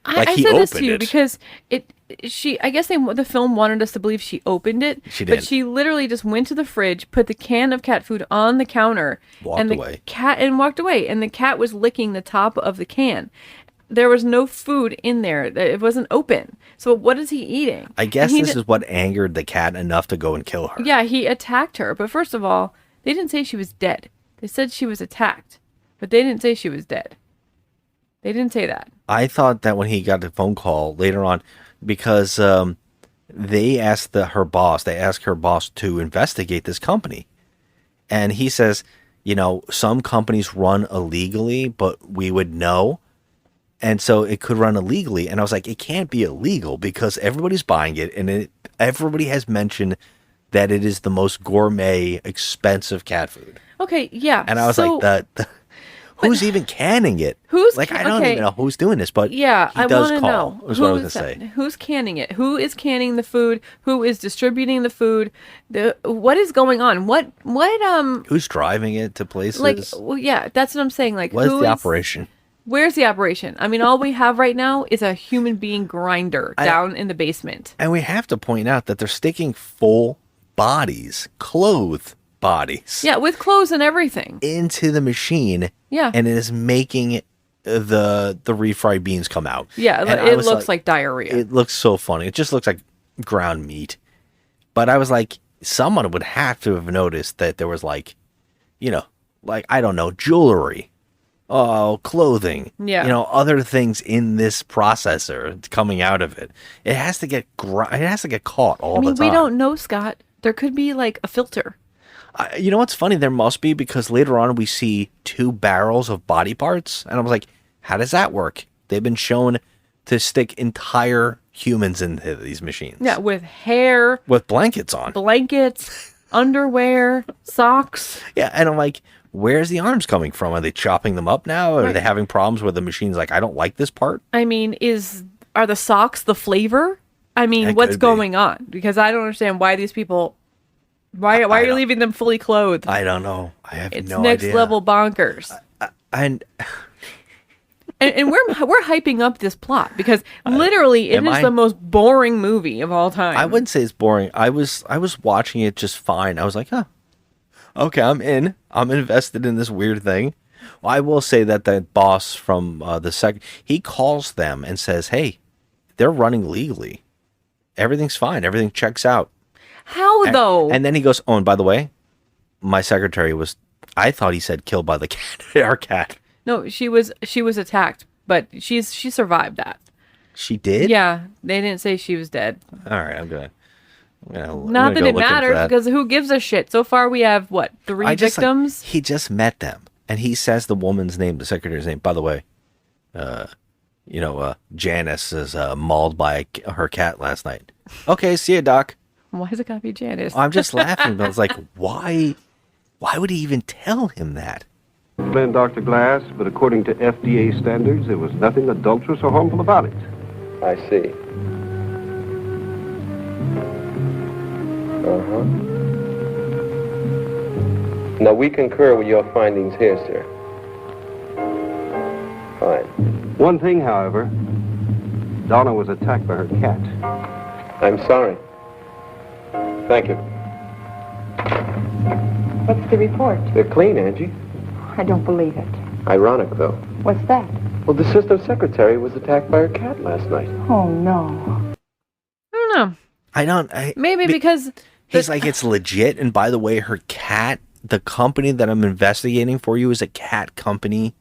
I said this to you because I guess the film wanted us to believe she opened it. She did. But she literally just went to the fridge, put the can of cat food on the counter, walked away. Walked away. And the cat was licking the top of the can. There was no food in there. It wasn't open. So what is he eating? I guess this is what angered the cat enough to go and kill her. Yeah, he attacked her. But first of all, they didn't say she was dead. They said she was attacked, but they didn't say she was dead. They didn't say that. I thought that when he got the phone call later on, because they asked her boss to investigate this company. And he says, some companies run illegally, but we would know. And so it could run illegally. And I was like, it can't be illegal because everybody's buying it. And everybody has mentioned that it is the most gourmet, expensive cat food. Okay, yeah. And I was like, who's even canning it? I don't even know who's doing this, but yeah, he does call. Know. Is what I was going to say. Who's canning it? Who is canning the food? Who is distributing the food? What is going on? What Who's driving it to places? That's what I'm saying. Like, what is the operation? Where's the operation? I mean, all we have right now is a human being grinder down in the basement. And we have to point out that they're sticking full bodies, clothed bodies. Yeah, with clothes and everything. Into the machine. Yeah. And it is making the refried beans come out. Yeah, it looks like diarrhea. It looks so funny. It just looks like ground meat. But I was like, someone would have to have noticed that there was I don't know, jewelry. Clothing. Yeah. Other things in this processor coming out of it. It has to get caught all the time. We don't know, Scott. There could be a filter. You know what's funny? There must be, because later on we see 2 barrels of body parts, and I was like, how does that work? They've been shown to stick entire humans into these machines. Yeah, with hair. With blankets on. Underwear, socks. Yeah, and I'm like, where's the arms coming from? Are they chopping them up now? Or are they having problems where the machine's like, I don't like this part? I mean, are the socks the flavor? I mean, what's going on? Because I don't understand why these people... Why are you leaving them fully clothed? I don't know. I have no idea. It's next level bonkers. And we're hyping up this plot because literally it is the most boring movie of all time. I wouldn't say it's boring. I was watching it just fine. I was like, okay, I'm in. I'm invested in this weird thing. Well, I will say that the boss from he calls them and says, hey, they're running legally. Everything's fine. Everything checks out. How though? And then he goes, oh, and by the way, my secretary I thought he said killed by the cat, our cat. No, she was attacked, but she survived that. She did? Yeah, they didn't say she was dead. All right, I'm gonna Not that it matters, because who gives a shit? So far we have, 3 victims? He just met them, and he says the woman's name, the secretary's name. By the way, Janice is mauled by her cat last night. Okay, see you, Doc. Why is it gotta be Janice? I'm just laughing, but I was like, why would he even tell him that? Explained Dr. Glass, but according to FDA standards, there was nothing adulterous or harmful about it. I see. Now, we concur with your findings here, sir. Fine. One thing, however, Donna was attacked by her cat. I'm sorry. Thank you. What's the report? They're clean, Angie. I don't believe it. Ironic, though. What's that? Well, the assistant secretary was attacked by her cat last night. Oh, no. I don't know. Maybe because... He's like, it's legit, and by the way, her cat, the company that I'm investigating for you is a cat company,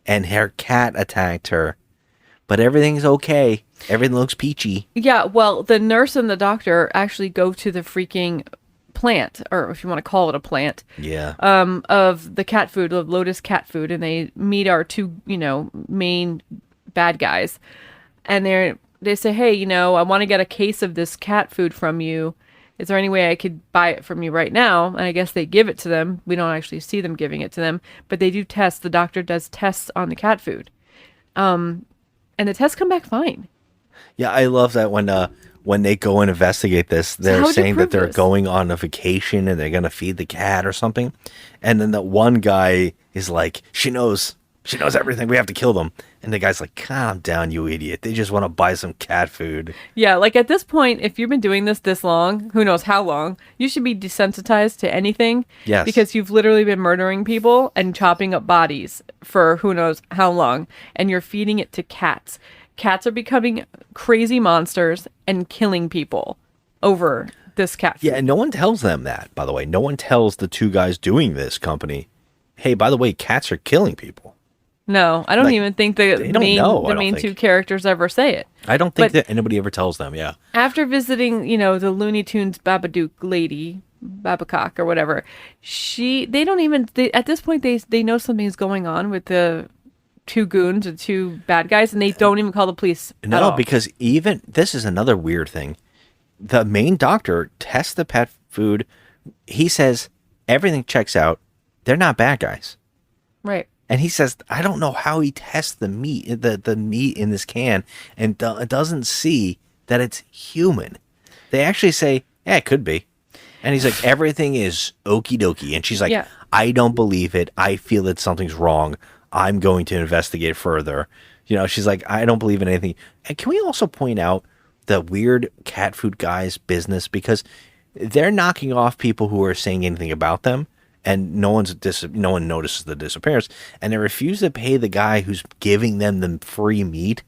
and her cat attacked her, but everything's okay. Everything looks peachy. Yeah, well, the nurse and the doctor actually go to the freaking plant, or if you want to call it a plant, Yeah. of the cat food, of Lotus cat food, and they meet our two, main bad guys, and they say, hey, I want to get a case of this cat food from you. Is there any way I could buy it from you right now? And I guess they give it to them. We don't actually see them giving it to them, but they do tests. The doctor does tests on the cat food, and the tests come back fine. Yeah, I love that when they go and investigate this, they're saying that they're this? going on a vacation and they're going to feed the cat or something. And then the one guy is like, she knows everything. We have to kill them. And the guy's like, calm down, you idiot. They just want to buy some cat food. Yeah, like at this point, if you've been doing this long, who knows how long, you should be desensitized to anything. Yes. Because you've literally been murdering people and chopping up bodies for who knows how long. And you're feeding it to cats. Cats are becoming crazy monsters and killing people over this cat food. Yeah, and no one tells them that, by the way. No one tells the two guys doing this company, hey, by the way, cats are killing people. No, I don't even think the main two characters ever say it. I don't think that anybody ever tells them, yeah. After visiting, the Looney Tunes Babadook lady, Babacock or whatever, at this point, they know something is going on with the two goons or two bad guys, and they don't even call the police at all. No, because even, this is another weird thing. The main doctor tests the pet food. He says everything checks out. They're not bad guys. Right. And he says, I don't know how he tests the meat, the meat in this can, and doesn't see that it's human. They actually say, yeah, it could be. And he's like, everything is okie dokie. And she's like, Yeah. I don't believe it. I feel that something's wrong. I'm going to investigate further. She's like, I don't believe in anything. And can we also point out the weird cat food guy's business? Because they're knocking off people who are saying anything about them. And no one notices the disappearance, and they refuse to pay the guy who's giving them the free meat,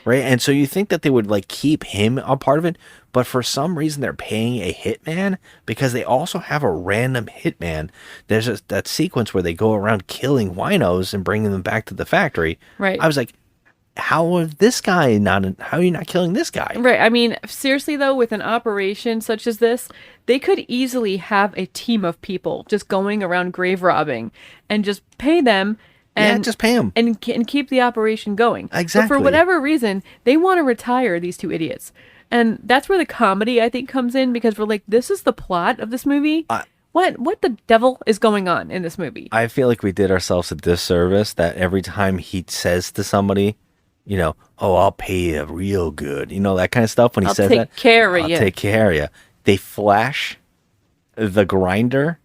right? And so you think that they would keep him a part of it, but for some reason they're paying a hitman because they also have a random hitman. There's that sequence where they go around killing winos and bringing them back to the factory. Right. I was like, how are you not killing this guy? Right. I mean, seriously though, with an operation such as this, they could easily have a team of people just going around grave robbing and just pay them. And just pay them. And keep the operation going. Exactly. But for whatever reason, they want to retire these two idiots. And that's where the comedy, I think, comes in, because we're like, this is the plot of this movie. What the devil is going on in this movie? I feel like we did ourselves a disservice that every time he says to somebody, oh, I'll pay you real good. That kind of stuff. When he says that, I'll take care of you. They flash the grinder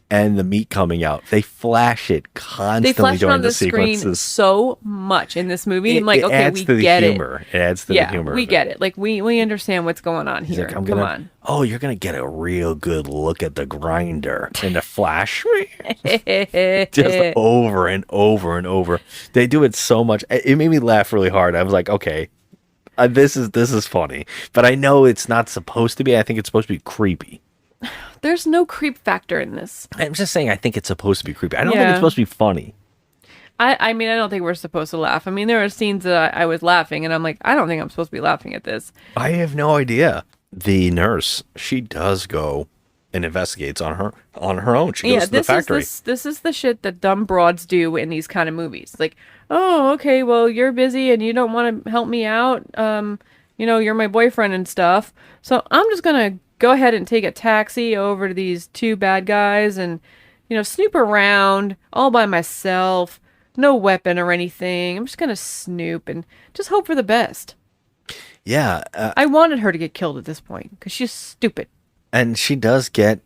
and the meat coming out. They flash it constantly They flash it during on the sequences. screen so much in this movie. I'm like, it okay, adds we to the get humor. It adds to the humor. We get it. Like we understand what's going on He's here. like, Come on. Oh, you're gonna get a real good look at the grinder in the flash. Just over and over and over. They do it so much. It made me laugh really hard. I was like, okay, this is funny, but I know it's not supposed to be. I think it's supposed to be creepy. There's no creep factor in this. I'm just saying, I think it's supposed to be creepy. I don't think it's supposed to be funny. I mean, I don't think we're supposed to laugh. I mean, there are scenes that I was laughing, and I'm like, I don't think I'm supposed to be laughing at this. I have no idea. The nurse, she does go and investigates on her own. She goes to the factory. This is the shit that dumb broads do in these kind of movies. Like, oh, okay, well, you're busy and you don't want to help me out. You're my boyfriend and stuff. So I'm just gonna go ahead and take a taxi over to these two bad guys and, snoop around all by myself. No weapon or anything. I'm just gonna snoop and just hope for the best. Yeah. I wanted her to get killed at this point because she's stupid. And she does get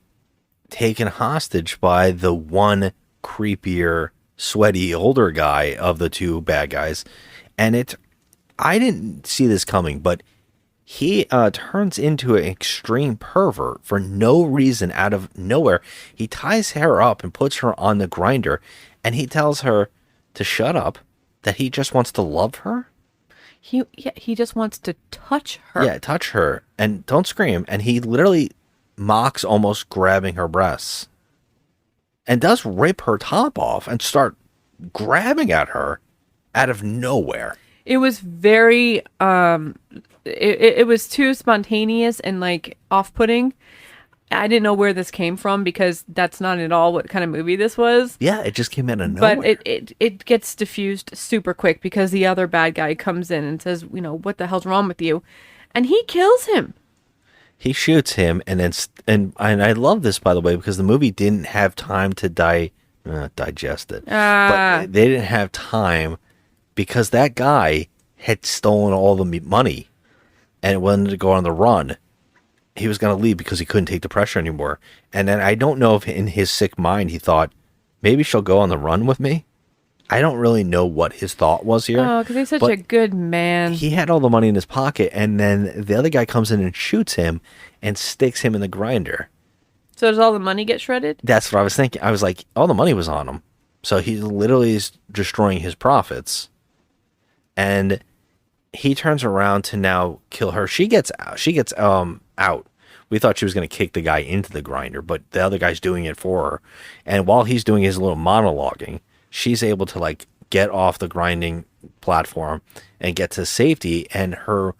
taken hostage by the one creepier, sweaty older guy of the two bad guys. And I didn't see this coming, but he turns into an extreme pervert for no reason out of nowhere. He ties her up and puts her on the grinder, and he tells her to shut up, that he just wants to love her. He just wants to touch her. Yeah, touch her and don't scream. And he literally mocks almost grabbing her breasts and does rip her top off and start grabbing at her out of nowhere. It was very it was too spontaneous and like off-putting. I didn't know where this came from because that's not at all what kind of movie this was. Yeah, it just came out of nowhere. But it gets diffused super quick because the other bad guy comes in and says, you know, what the hell's wrong with you? And he kills him. He shoots him, and then and I love this, by the way, because the movie didn't have time to digest it. But they didn't have time because that guy had stolen all the money and wanted to go on the run. He was going to leave because he couldn't take the pressure anymore. And then I don't know if in his sick mind he thought, maybe she'll go on the run with me. I don't really know what his thought was here. Oh, because he's such a good man. He had all the money in his pocket, and then the other guy comes in and shoots him and sticks him in the grinder. So does all the money get shredded? That's what I was thinking. I was like, all the money was on him. So he literally is destroying his profits. And he turns around to now kill her. She gets out. We thought she was going to kick the guy into the grinder, but the other guy's doing it for her. And while he's doing his little monologuing, she's able to like get off the grinding platform and get to safety. And her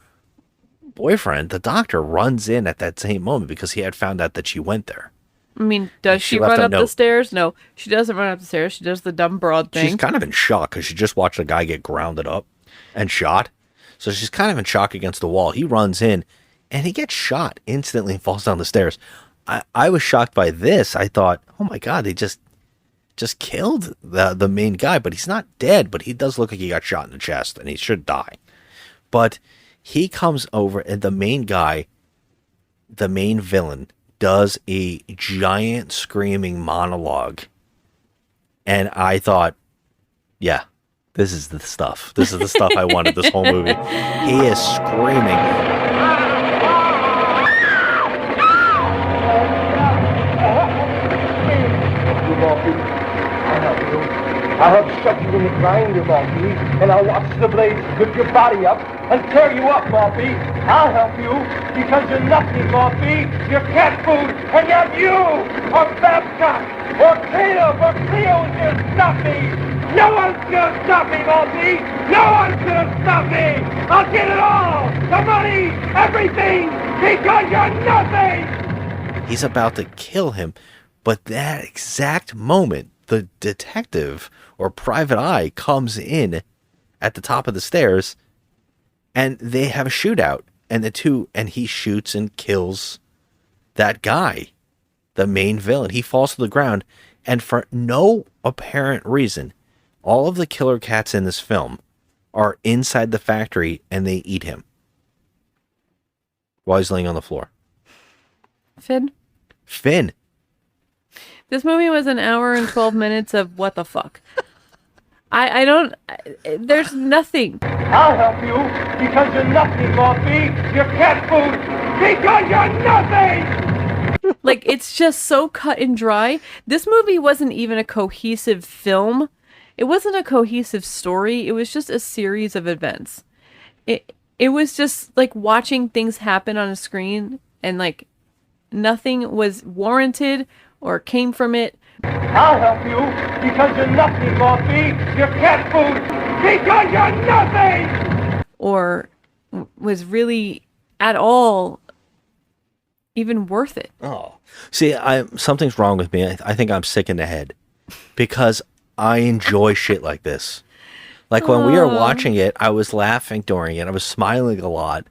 boyfriend, the doctor, runs in at that same moment because he had found out that she went there. I mean, does she run up the stairs? No, she doesn't run up the stairs. She does the dumb broad thing. She's kind of in shock because she just watched a guy get grounded up and shot. So she's kind of in shock against the wall. He runs in and he gets shot instantly and falls down the stairs. I was shocked by this. I thought, oh my God, they just killed the main guy, but he's not dead, but he does look like he got shot in the chest and he should die. But he comes over and the main guy, the main villain, does a giant screaming monologue. And I thought, yeah, this is the stuff. This is the stuff I wanted this whole movie. He is screaming. I'll help shove you in the grinder, Morphy, and I'll watch the blades whip your body up and tear you up, Morphy. I'll help you because you're nothing, Morphy. You're cat food, and yet you or Babcock or Caleb or Cleo is gonna stop me. No one's gonna stop me, Morphy. No one's gonna stop me. I'll get it all, the money, everything, because you're nothing. He's about to kill him, but that exact moment, the detective or private eye comes in at the top of the stairs and they have a shootout and he shoots and kills that guy, the main villain. He falls to the ground, and for no apparent reason, all of the killer cats in this film are inside the factory and they eat him while he's laying on the floor. Finn. This movie was an hour and 12 minutes of what the fuck. There's nothing. I'll help you because you're nothing, Morphy. You're cat food because you're nothing. Like, it's just so cut and dry. This movie wasn't even a cohesive film. It wasn't a cohesive story. It was just a series of events. It was just like watching things happen on a screen and like nothing was warranted or came from it. I'll help you because you're nothing, Morphy. You're cat food because you're nothing. Or was really at all even worth it. Oh, see, something's wrong with me. I think I'm sick in the head because I enjoy shit like this. Like when we were watching it, I was laughing during it. I was smiling a lot.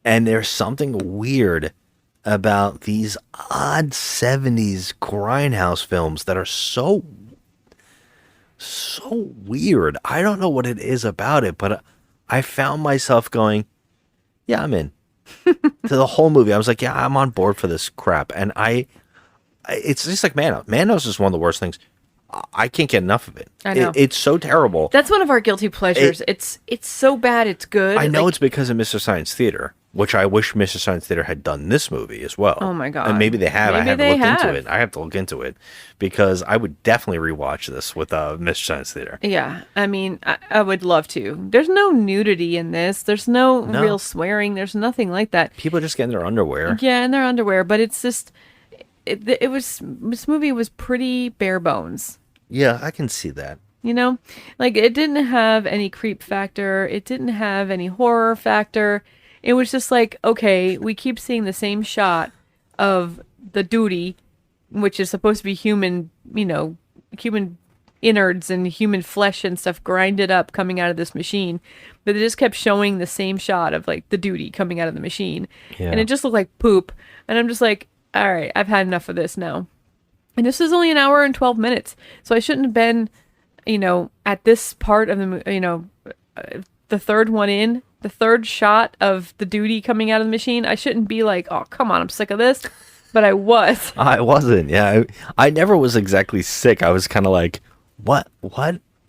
And there's something weird about these odd 70s grindhouse films that are so weird. I don't know what it is about it, but I found myself going, yeah, I'm in. To the whole movie. I was like, yeah, I'm on board for this crap. And it's just like Manos. Manos is one of the worst things. I can't get enough of it. I know. It's so terrible. That's one of our guilty pleasures. It's so bad it's good. I know it's because of Mr. Science Theater, which I wish Mr. Science Theater had done this movie as well. Oh my God. And maybe they have. Maybe I they have to look have. into it. I have to look into it because I would definitely rewatch this with Mr. Science Theater. Yeah, I mean, I would love to. There's no nudity in this. There's no real swearing. There's nothing like that. People just get in their underwear. Yeah, in their underwear, but it's just, this movie was pretty bare bones. Yeah, I can see that. You know, like it didn't have any creep factor. It didn't have any horror factor. It was just like, okay, we keep seeing the same shot of the duty, which is supposed to be human, human innards and human flesh and stuff grinded up coming out of this machine. But they just kept showing the same shot of like the duty coming out of the machine. Yeah. And it just looked like poop. And I'm just like, all right, I've had enough of this now. And this is only an hour and 12 minutes. So I shouldn't have been, at this part of the, the third one in, the third shot of the duty coming out of the machine. I shouldn't be like, oh, come on, I'm sick of this. But I was. I wasn't. Yeah. I never was exactly sick. I was kind of like, what?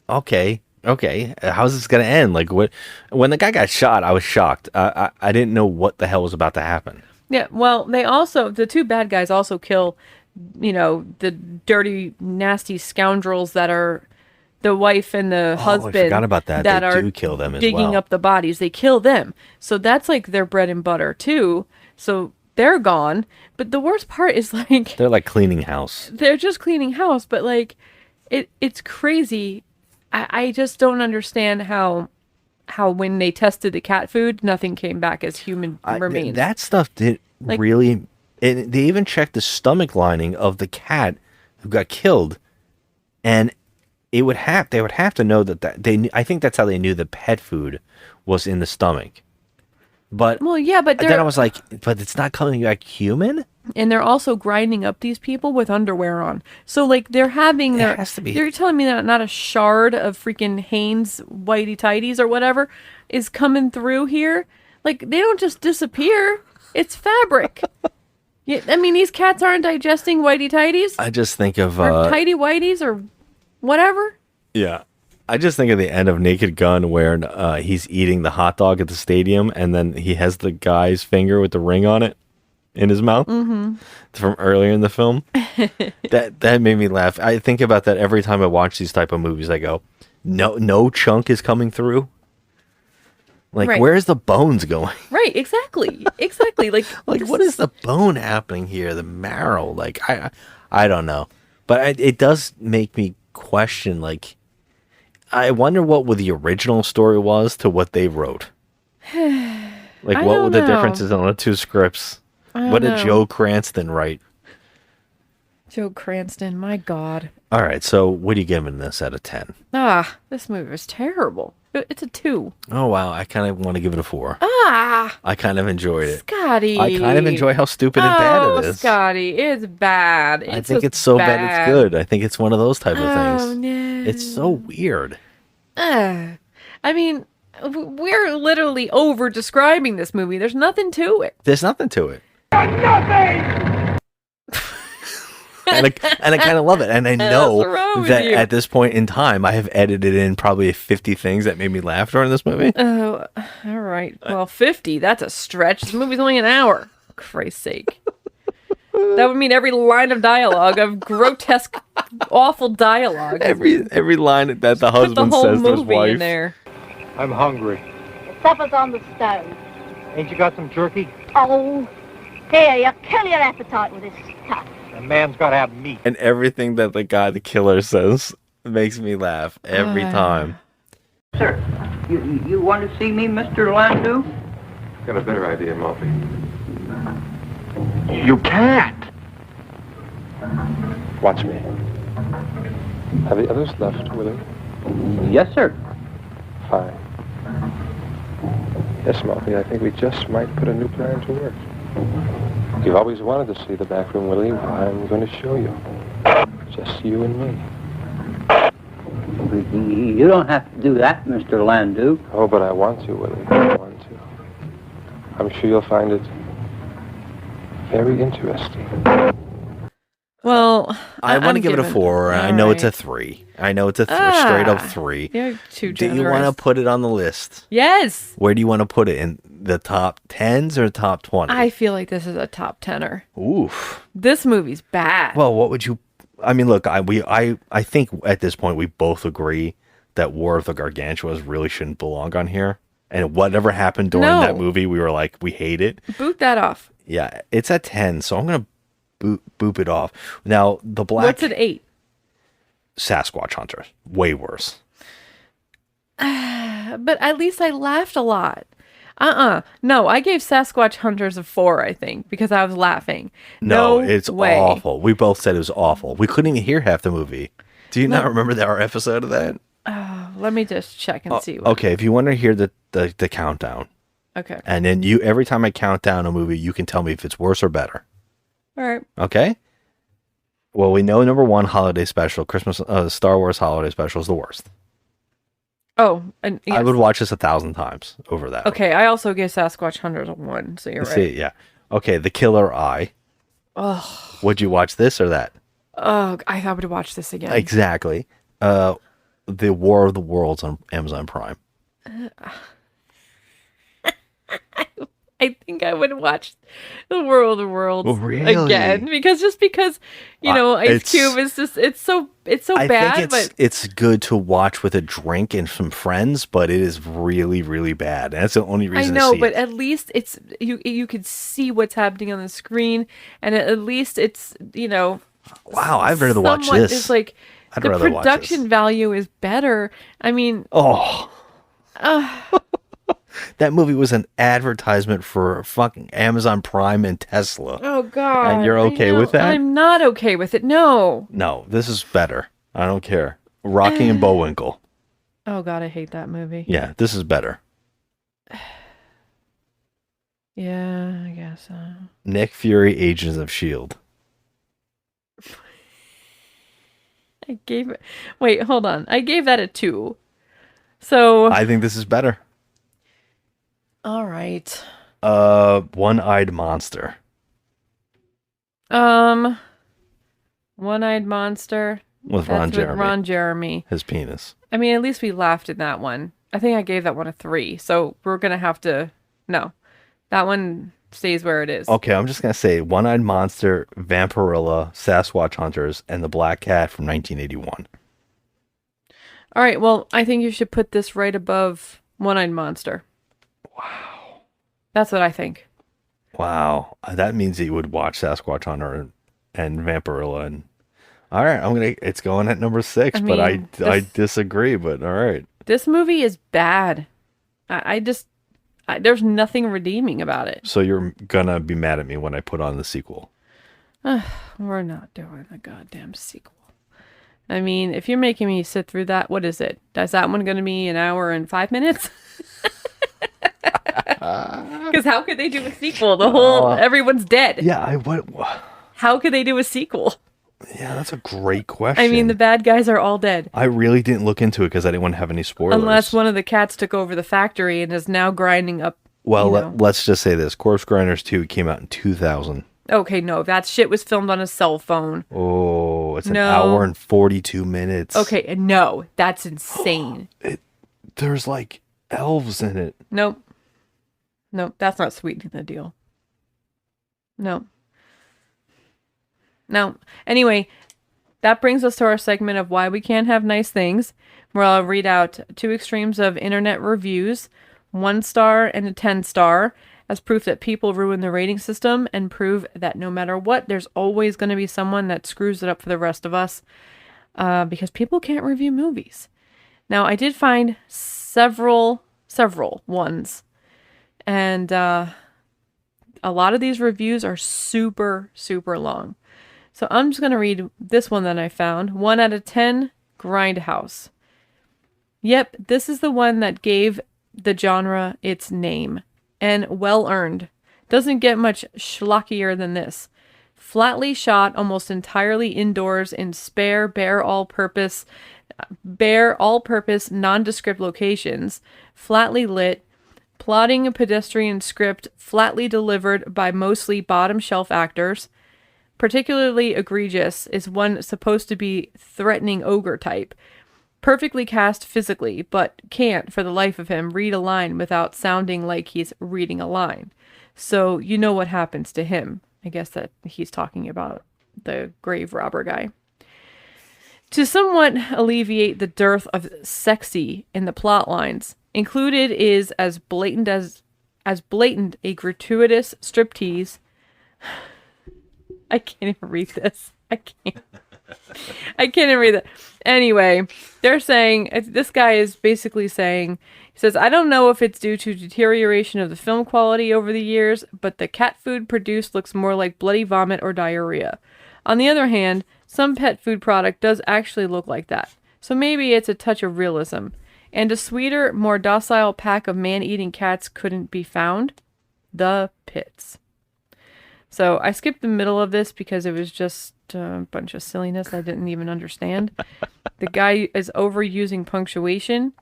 Okay. How's this going to end? Like when the guy got shot, I was shocked. I didn't know what the hell was about to happen. Yeah. Well, the two bad guys also kill, the dirty, nasty scoundrels that are the wife and the husband. I forgot about that. They are do kill them as digging well. up the bodies. They kill them. So that's like their bread and butter too. So they're gone. But the worst part is like they're like cleaning house. They're just cleaning house, but like it's crazy. I just don't understand how when they tested the cat food, nothing came back as human remains. That stuff did really. And they even checked the stomach lining of the cat who got killed, and they would have to know that they. I think that's how they knew the pet food was in the stomach. But well, yeah, but then I was like, but it's not coming back human. And they're also grinding up these people with underwear on. So like they're having their. It has to be. You're telling me that not a shard of freaking Hanes whitey tighties or whatever is coming through here? Like they don't just disappear. It's fabric. Yeah, I mean these cats aren't digesting whitey tighties. I just think of or tighty whiteys or whatever. Yeah. I just think of the end of Naked Gun where he's eating the hot dog at the stadium and then he has the guy's finger with the ring on it in his mouth from earlier in the film. that made me laugh. I think about that every time I watch these type of movies. I go, no chunk is coming through. Like, right. Where's the bones going? Right, exactly. Like what is the bone happening here? The marrow? Like, I don't know. But it does make me question, like, I wonder what the original story was to what they wrote. Like, what were the differences on the two scripts? What did Joe Cranston write? Joe Cranston, my God. All right, so what are you giving this out of 10? This movie was terrible. It's a 2. Oh, wow. I kind of want to give it a 4. I kind of enjoyed it. Scotty. I kind of enjoy how stupid and bad it is. Scotty, it's bad. I think it's so bad it's good. I think it's one of those type of things. No. It's so weird. I mean, we're literally over describing this movie. There's nothing to it. There's nothing to it. Nothing! and I kind of love it. And I know that you? at this point in time, I have edited in probably 50 things that made me laugh during this movie. Oh, all right. Well, 50, that's a stretch. This movie's only an hour. Christ's sake. That would mean every line of dialogue, of grotesque, awful dialogue. Every line that the husband says to his wife. In there. I'm hungry. The supper's on the stove. Ain't you got some jerky? Oh, here, you kill your appetite with this stuff. A man's got to have meat. And everything that the killer says makes me laugh every time. Sir, you want to see me, Mr. Landau? Got a better idea, Murphy. You can't. Watch me. Have the others left, Willie? Yes, sir. Fine. Yes, Murphy, I think we just might put a new plan to work. You've always wanted to see the back room, Willie. Well, I'm going to show you. Just you and me. You don't have to do that, Mr. Landau. Oh, but I want to, Willie. I want to. I'm sure you'll find it very interesting. Well, I want to give it a 4. I know it's a 3. I know it's a straight up 3. You're too Do generous. you want to put it on the list? Yes. Where do you want to put it? In the top 10s or top 20? I feel like this is a top 10er. Oof. This movie's bad. Well, what would you... I mean, look, I think at this point we both agree that War of the Gargantuas really shouldn't belong on here. And whatever happened during that movie, we were like, we hate it. Boot that off. Yeah, it's at 10, so I'm going to boop it off. Now, the black... What's at 8? Sasquatch Hunters. Way worse. But at least I laughed a lot. No, I gave Sasquatch Hunters a 4, I think, because I was laughing. No, it's way. awful. We both said it was awful. We couldn't even hear half the movie. Do you not remember our episode of that? Let me just check and see. Okay, if you want to hear the countdown. Okay. And then every time I count down a movie, you can tell me if it's worse or better. All right. Okay? Well, we know number 1, holiday special, Christmas, Star Wars holiday special is the worst. Oh, and yes. I would watch this 1,000 times over that. Okay, I also gave Sasquatch Hunters a 1, so you're right. See, yeah. Okay, The Killer Eye. Oh. Would you watch this or that? Oh, I thought we'd watch this again. Exactly. The War of the Worlds on Amazon Prime. I think I would watch The War of the Worlds Really? again because you know, Ice Cube is just it's so I bad. think but it's good to watch with a drink and some friends, but it is really, really bad. And that's the only reason I know, to see but it. at least it's you could see what's happening on the screen, and at least it's Wow, I'd rather watch somewhat- this. It's like I'd the rather watch production value is better. I mean, that movie was an advertisement for fucking Amazon Prime and Tesla. oh god, And you're okay with that? I'm not okay with it. No. No, this is better. I don't care. Rocky and Bullwinkle. Oh god, I hate that movie. Yeah, this is better. Yeah, I guess so. Nick Fury, Agents of S.H.I.E.L.D. I gave it. Wait, hold on. I gave that a 2. So I think this is better. all right. One-Eyed Monster. One-Eyed Monster With That's Ron Jeremy. With Ron Jeremy. His penis. I mean, at least we laughed in that one. I think I gave that one a 3. So we're gonna have to. No, that one stays where it is. Okay, I'm just going to say One-Eyed Monster, Vampirilla, Sasquatch Hunters, and The Black Cat from 1981. All right. Well, I think you should put this right above One-Eyed Monster. Wow. That's what I think. Wow. That means that you would watch Sasquatch Hunter and Vampirilla. And all right, it's going at number 6, but I disagree, but all right. This movie is bad. There's nothing redeeming about it. So you're going to be mad at me when I put on the sequel. We're not doing a goddamn sequel. I mean, if you're making me sit through that, what is it? Is that one going to be an hour and 5 minutes? Because how could they do a sequel? Everyone's dead. Yeah, How could they do a sequel? Yeah, that's a great question. I mean, the bad guys are all dead. I really didn't look into it because I didn't want to have any spoilers. Unless one of the cats took over the factory and is now grinding up. Well, let's just say this. Corpse Grinders 2 came out in 2000. Okay, no, that shit was filmed on a cell phone. Oh, it's an hour and 42 minutes. Okay, no, that's insane. There's like elves in it. Nope, that's not sweetening the deal. No. Anyway, that brings us to our segment of why we can't have nice things, where I'll read out 2 extremes of internet reviews, 1 star and a 10 star, as proof that people ruin the rating system and prove that no matter what, there's always going to be someone that screws it up for the rest of us, because people can't review movies. Now, I did find several ones, and a lot of these reviews are super, super long. So I'm just going to read this one that I found. 1 out of 10, Grindhouse. Yep, this is the one that gave the genre its name. And well earned. Doesn't get much schlockier than this. Flatly shot almost entirely indoors in spare, bare all-purpose, nondescript locations. Flatly lit. Plotting a pedestrian script flatly delivered by mostly bottom-shelf actors. Particularly egregious is one supposed to be threatening ogre type. Perfectly cast physically, but can't, for the life of him, read a line without sounding like he's reading a line. So you know what happens to him. I guess that he's talking about the grave robber guy. To somewhat alleviate the dearth of sexy in the plot lines, included is as blatant a gratuitous striptease. I can't even read this. I can't. I can't even read that. Anyway, they're saying, this guy is basically saying, he says, I don't know if it's due to deterioration of the film quality over the years, but the cat food produced looks more like bloody vomit or diarrhea. On the other hand, some pet food product does actually look like that. So maybe it's a touch of realism. And a sweeter, more docile pack of man-eating cats couldn't be found. The pits. So I skipped the middle of this because it was just a bunch of silliness I didn't even understand. The guy is overusing punctuation.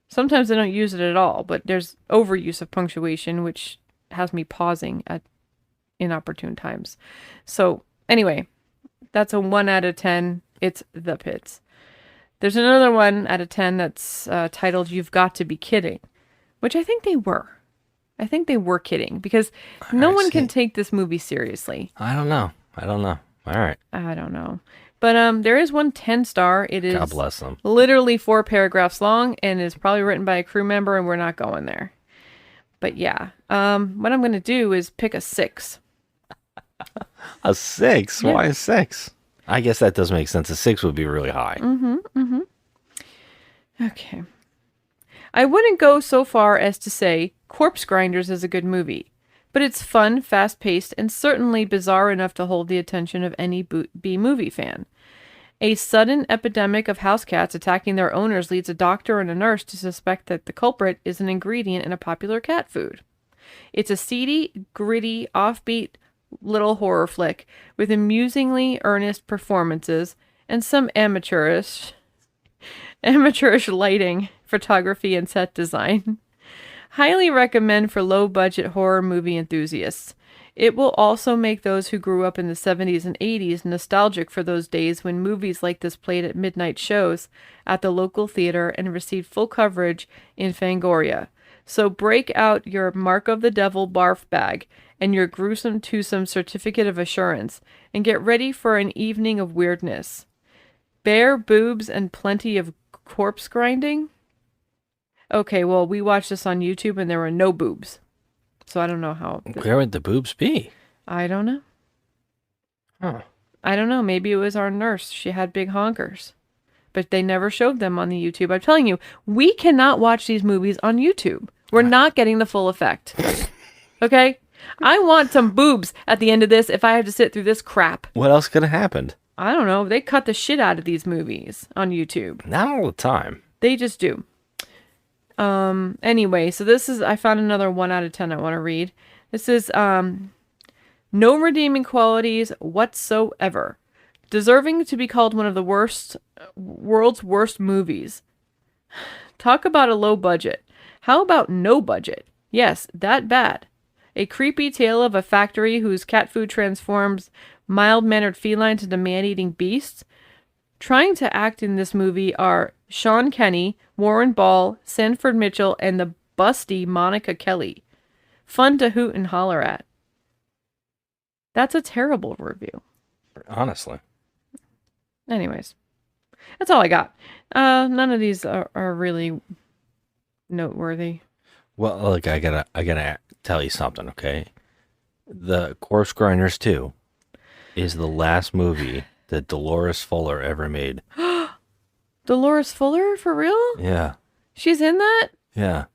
Sometimes they don't use it at all, but there's overuse of punctuation, which has me pausing at inopportune times. So anyway, that's a 1 out of 10. It's The Pits. There's another 1 out of 10 that's titled You've Got to Be Kidding, which I think they were. I think they were kidding because no one can take this movie seriously. I don't know. All right. I don't know. But there is one 10-star. It is God bless them. Literally 4 paragraphs long and is probably written by a crew member, and we're not going there. But yeah, what I'm going to do is pick a 6. A 6? Yeah. Why a 6? I guess that does make sense. A 6 would be really high. Okay. I wouldn't go so far as to say Corpse Grinders is a good movie, but it's fun, fast-paced, and certainly bizarre enough to hold the attention of any B-movie fan. A sudden epidemic of house cats attacking their owners leads a doctor and a nurse to suspect that the culprit is an ingredient in a popular cat food. It's a seedy, gritty, offbeat little horror flick with amusingly earnest performances and some amateurish lighting, photography, and set design. Highly recommend for low-budget horror movie enthusiasts. It will also make those who grew up in the 70s and 80s nostalgic for those days when movies like this played at midnight shows at the local theater and received full coverage in Fangoria. So break out your Mark of the Devil barf bag and your gruesome twosome certificate of assurance and get ready for an evening of weirdness. Bare boobs and plenty of corpse grinding? Okay, well, we watched this on YouTube and there were no boobs. So I don't know how. Where would the boobs be? I don't know. Huh. I don't know. Maybe it was our nurse. She had big honkers. But they never showed them on the YouTube. I'm telling you, we cannot watch these movies on YouTube. We're not getting the full effect. Okay? I want some boobs at the end of this if I have to sit through this crap. What else could have happened? I don't know. They cut the shit out of these movies on YouTube. Not all the time. They just do. Anyway, so this is, I found another 1 out of 10 I want to read. This is, no redeeming qualities whatsoever. Deserving to be called one of the world's worst movies. Talk about a low budget. How about no budget? Yes, that bad. A creepy tale of a factory whose cat food transforms mild-mannered felines into man-eating beasts. Trying to act in this movie are Sean Kenny, Warren Ball, Sanford Mitchell, and the busty Monica Kelly. Fun to hoot and holler at. That's a terrible review. Honestly. Anyways, that's all I got. None of these are really noteworthy. Well, look, I gotta tell you something, okay? The Corpse Grinders 2 is the last movie that Dolores Fuller ever made. Dolores Fuller, for real? Yeah. She's in that? Yeah.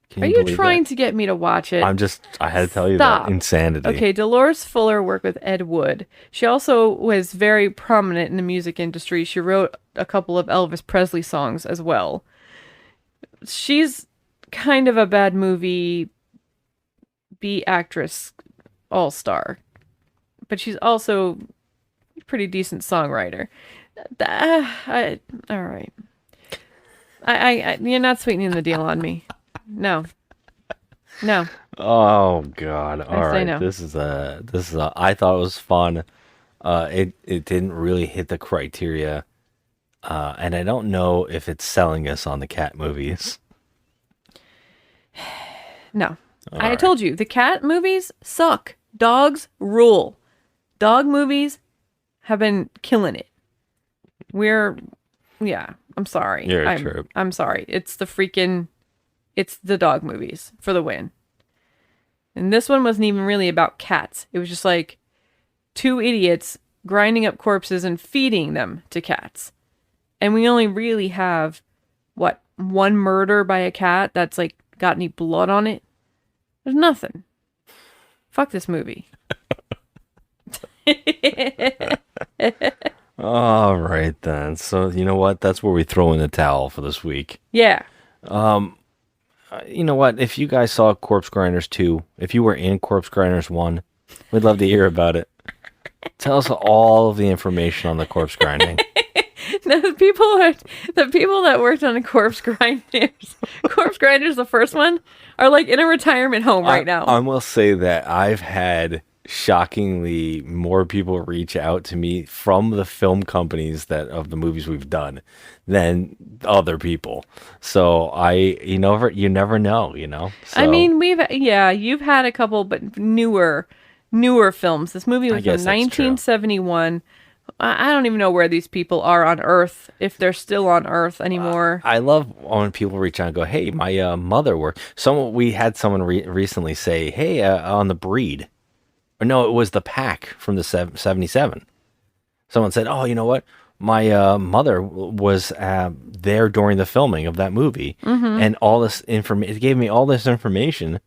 Can Are you believe trying that? to get me to watch it? I had to tell you Stop. that. Insanity. Okay, Dolores Fuller worked with Ed Wood. She also was very prominent in the music industry. She wrote a couple of Elvis Presley songs as well. She's kind of a bad movie B actress all-star. But she's also a pretty decent songwriter. All right. You're not sweetening the deal on me. No. Oh God! All right, no. this is a. I thought it was fun. It didn't really hit the criteria, and I don't know if it's selling us on the cat movies. No. All I right. told you, the cat movies suck. Dogs rule. Dog movies have been killing it. I'm sorry. You're a trip. I'm sorry. It's the dog movies for the win. And this one wasn't even really about cats. It was just like two idiots grinding up corpses and feeding them to cats. And we only really have, what, one murder by a cat that's like got any blood on it? There's nothing. Fuck this movie. All right then. So you know what? That's where we throw in the towel for this week. Yeah. You know what? If you guys saw Corpse Grinders 2, if you were in Corpse Grinders 1, we'd love to hear about it. Tell us all of the information on the corpse grinding. The people that worked on the Corpse Grinders, the first one, are like in a retirement home right now. I will say that I've had shockingly more people reach out to me from the film companies of the movies we've done than other people. So you never know, you know. So, I mean, you've had a couple, but newer films. This movie was from 1971. I don't even know where these people are on Earth, if they're still on Earth anymore. I love when people reach out and go, "Hey, my mother worked." We had someone recently say, "Hey, on the Breed," or no, it was the Pack from the 77. Someone said, "Oh, you know what? My mother was there during the filming of that movie, and all this information. It gave me all this information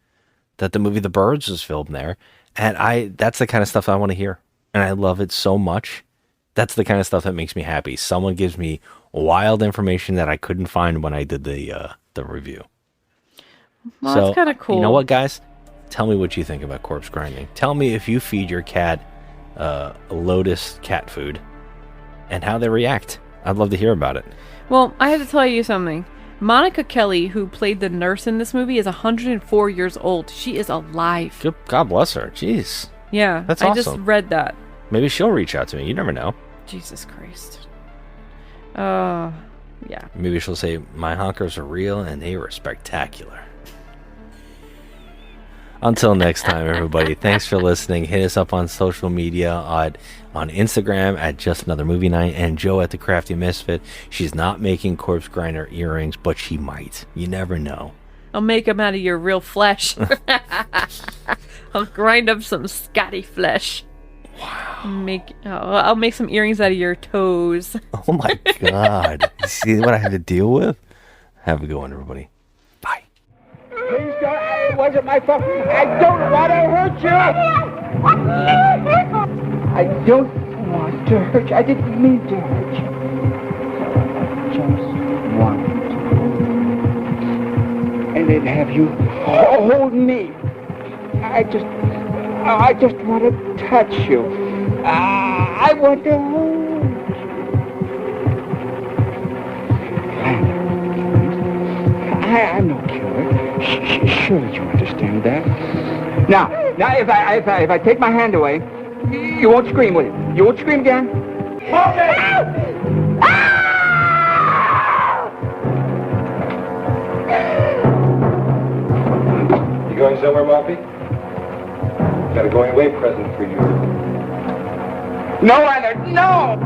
that the movie The Birds was filmed there, and that's the kind of stuff I want to hear, and I love it so much." That's the kind of stuff that makes me happy. Someone gives me wild information that I couldn't find when I did the review. Well, that's kind of cool. You know what, guys? Tell me what you think about corpse grinding. Tell me if you feed your cat Lotus cat food and how they react. I'd love to hear about it. Well, I have to tell you something. Monica Kelly, who played the nurse in this movie, is 104 years old. She is alive. God bless her. Jeez. Yeah, that's awesome. I just read that. Maybe she'll reach out to me. You never know. Jesus Christ. Yeah. Maybe she'll say, "My honkers are real and they were spectacular." Until next time, everybody. Thanks for listening. Hit us up on social media on Instagram at Just Another Movie Night, and Joe at The Crafty Misfit. She's not making corpse grinder earrings, but she might. You never know. I'll make them out of your real flesh. I'll grind up some Scotty flesh. Wow. I'll make some earrings out of your toes. Oh my God. You see what I had to deal with? Have a good one, everybody. Bye. Please don't. It wasn't my fault. I don't want to hurt you. I don't want to hurt you. I didn't mean to hurt you. I just wanted to. And then have you hold me. I just want to touch you. I want to hold you. I'm no killer. Surely you understand that. Now, if I take my hand away, you won't scream, will you? You won't scream again? Okay. You going somewhere, Moppy? Got a going away present for you. No, Leonard, no!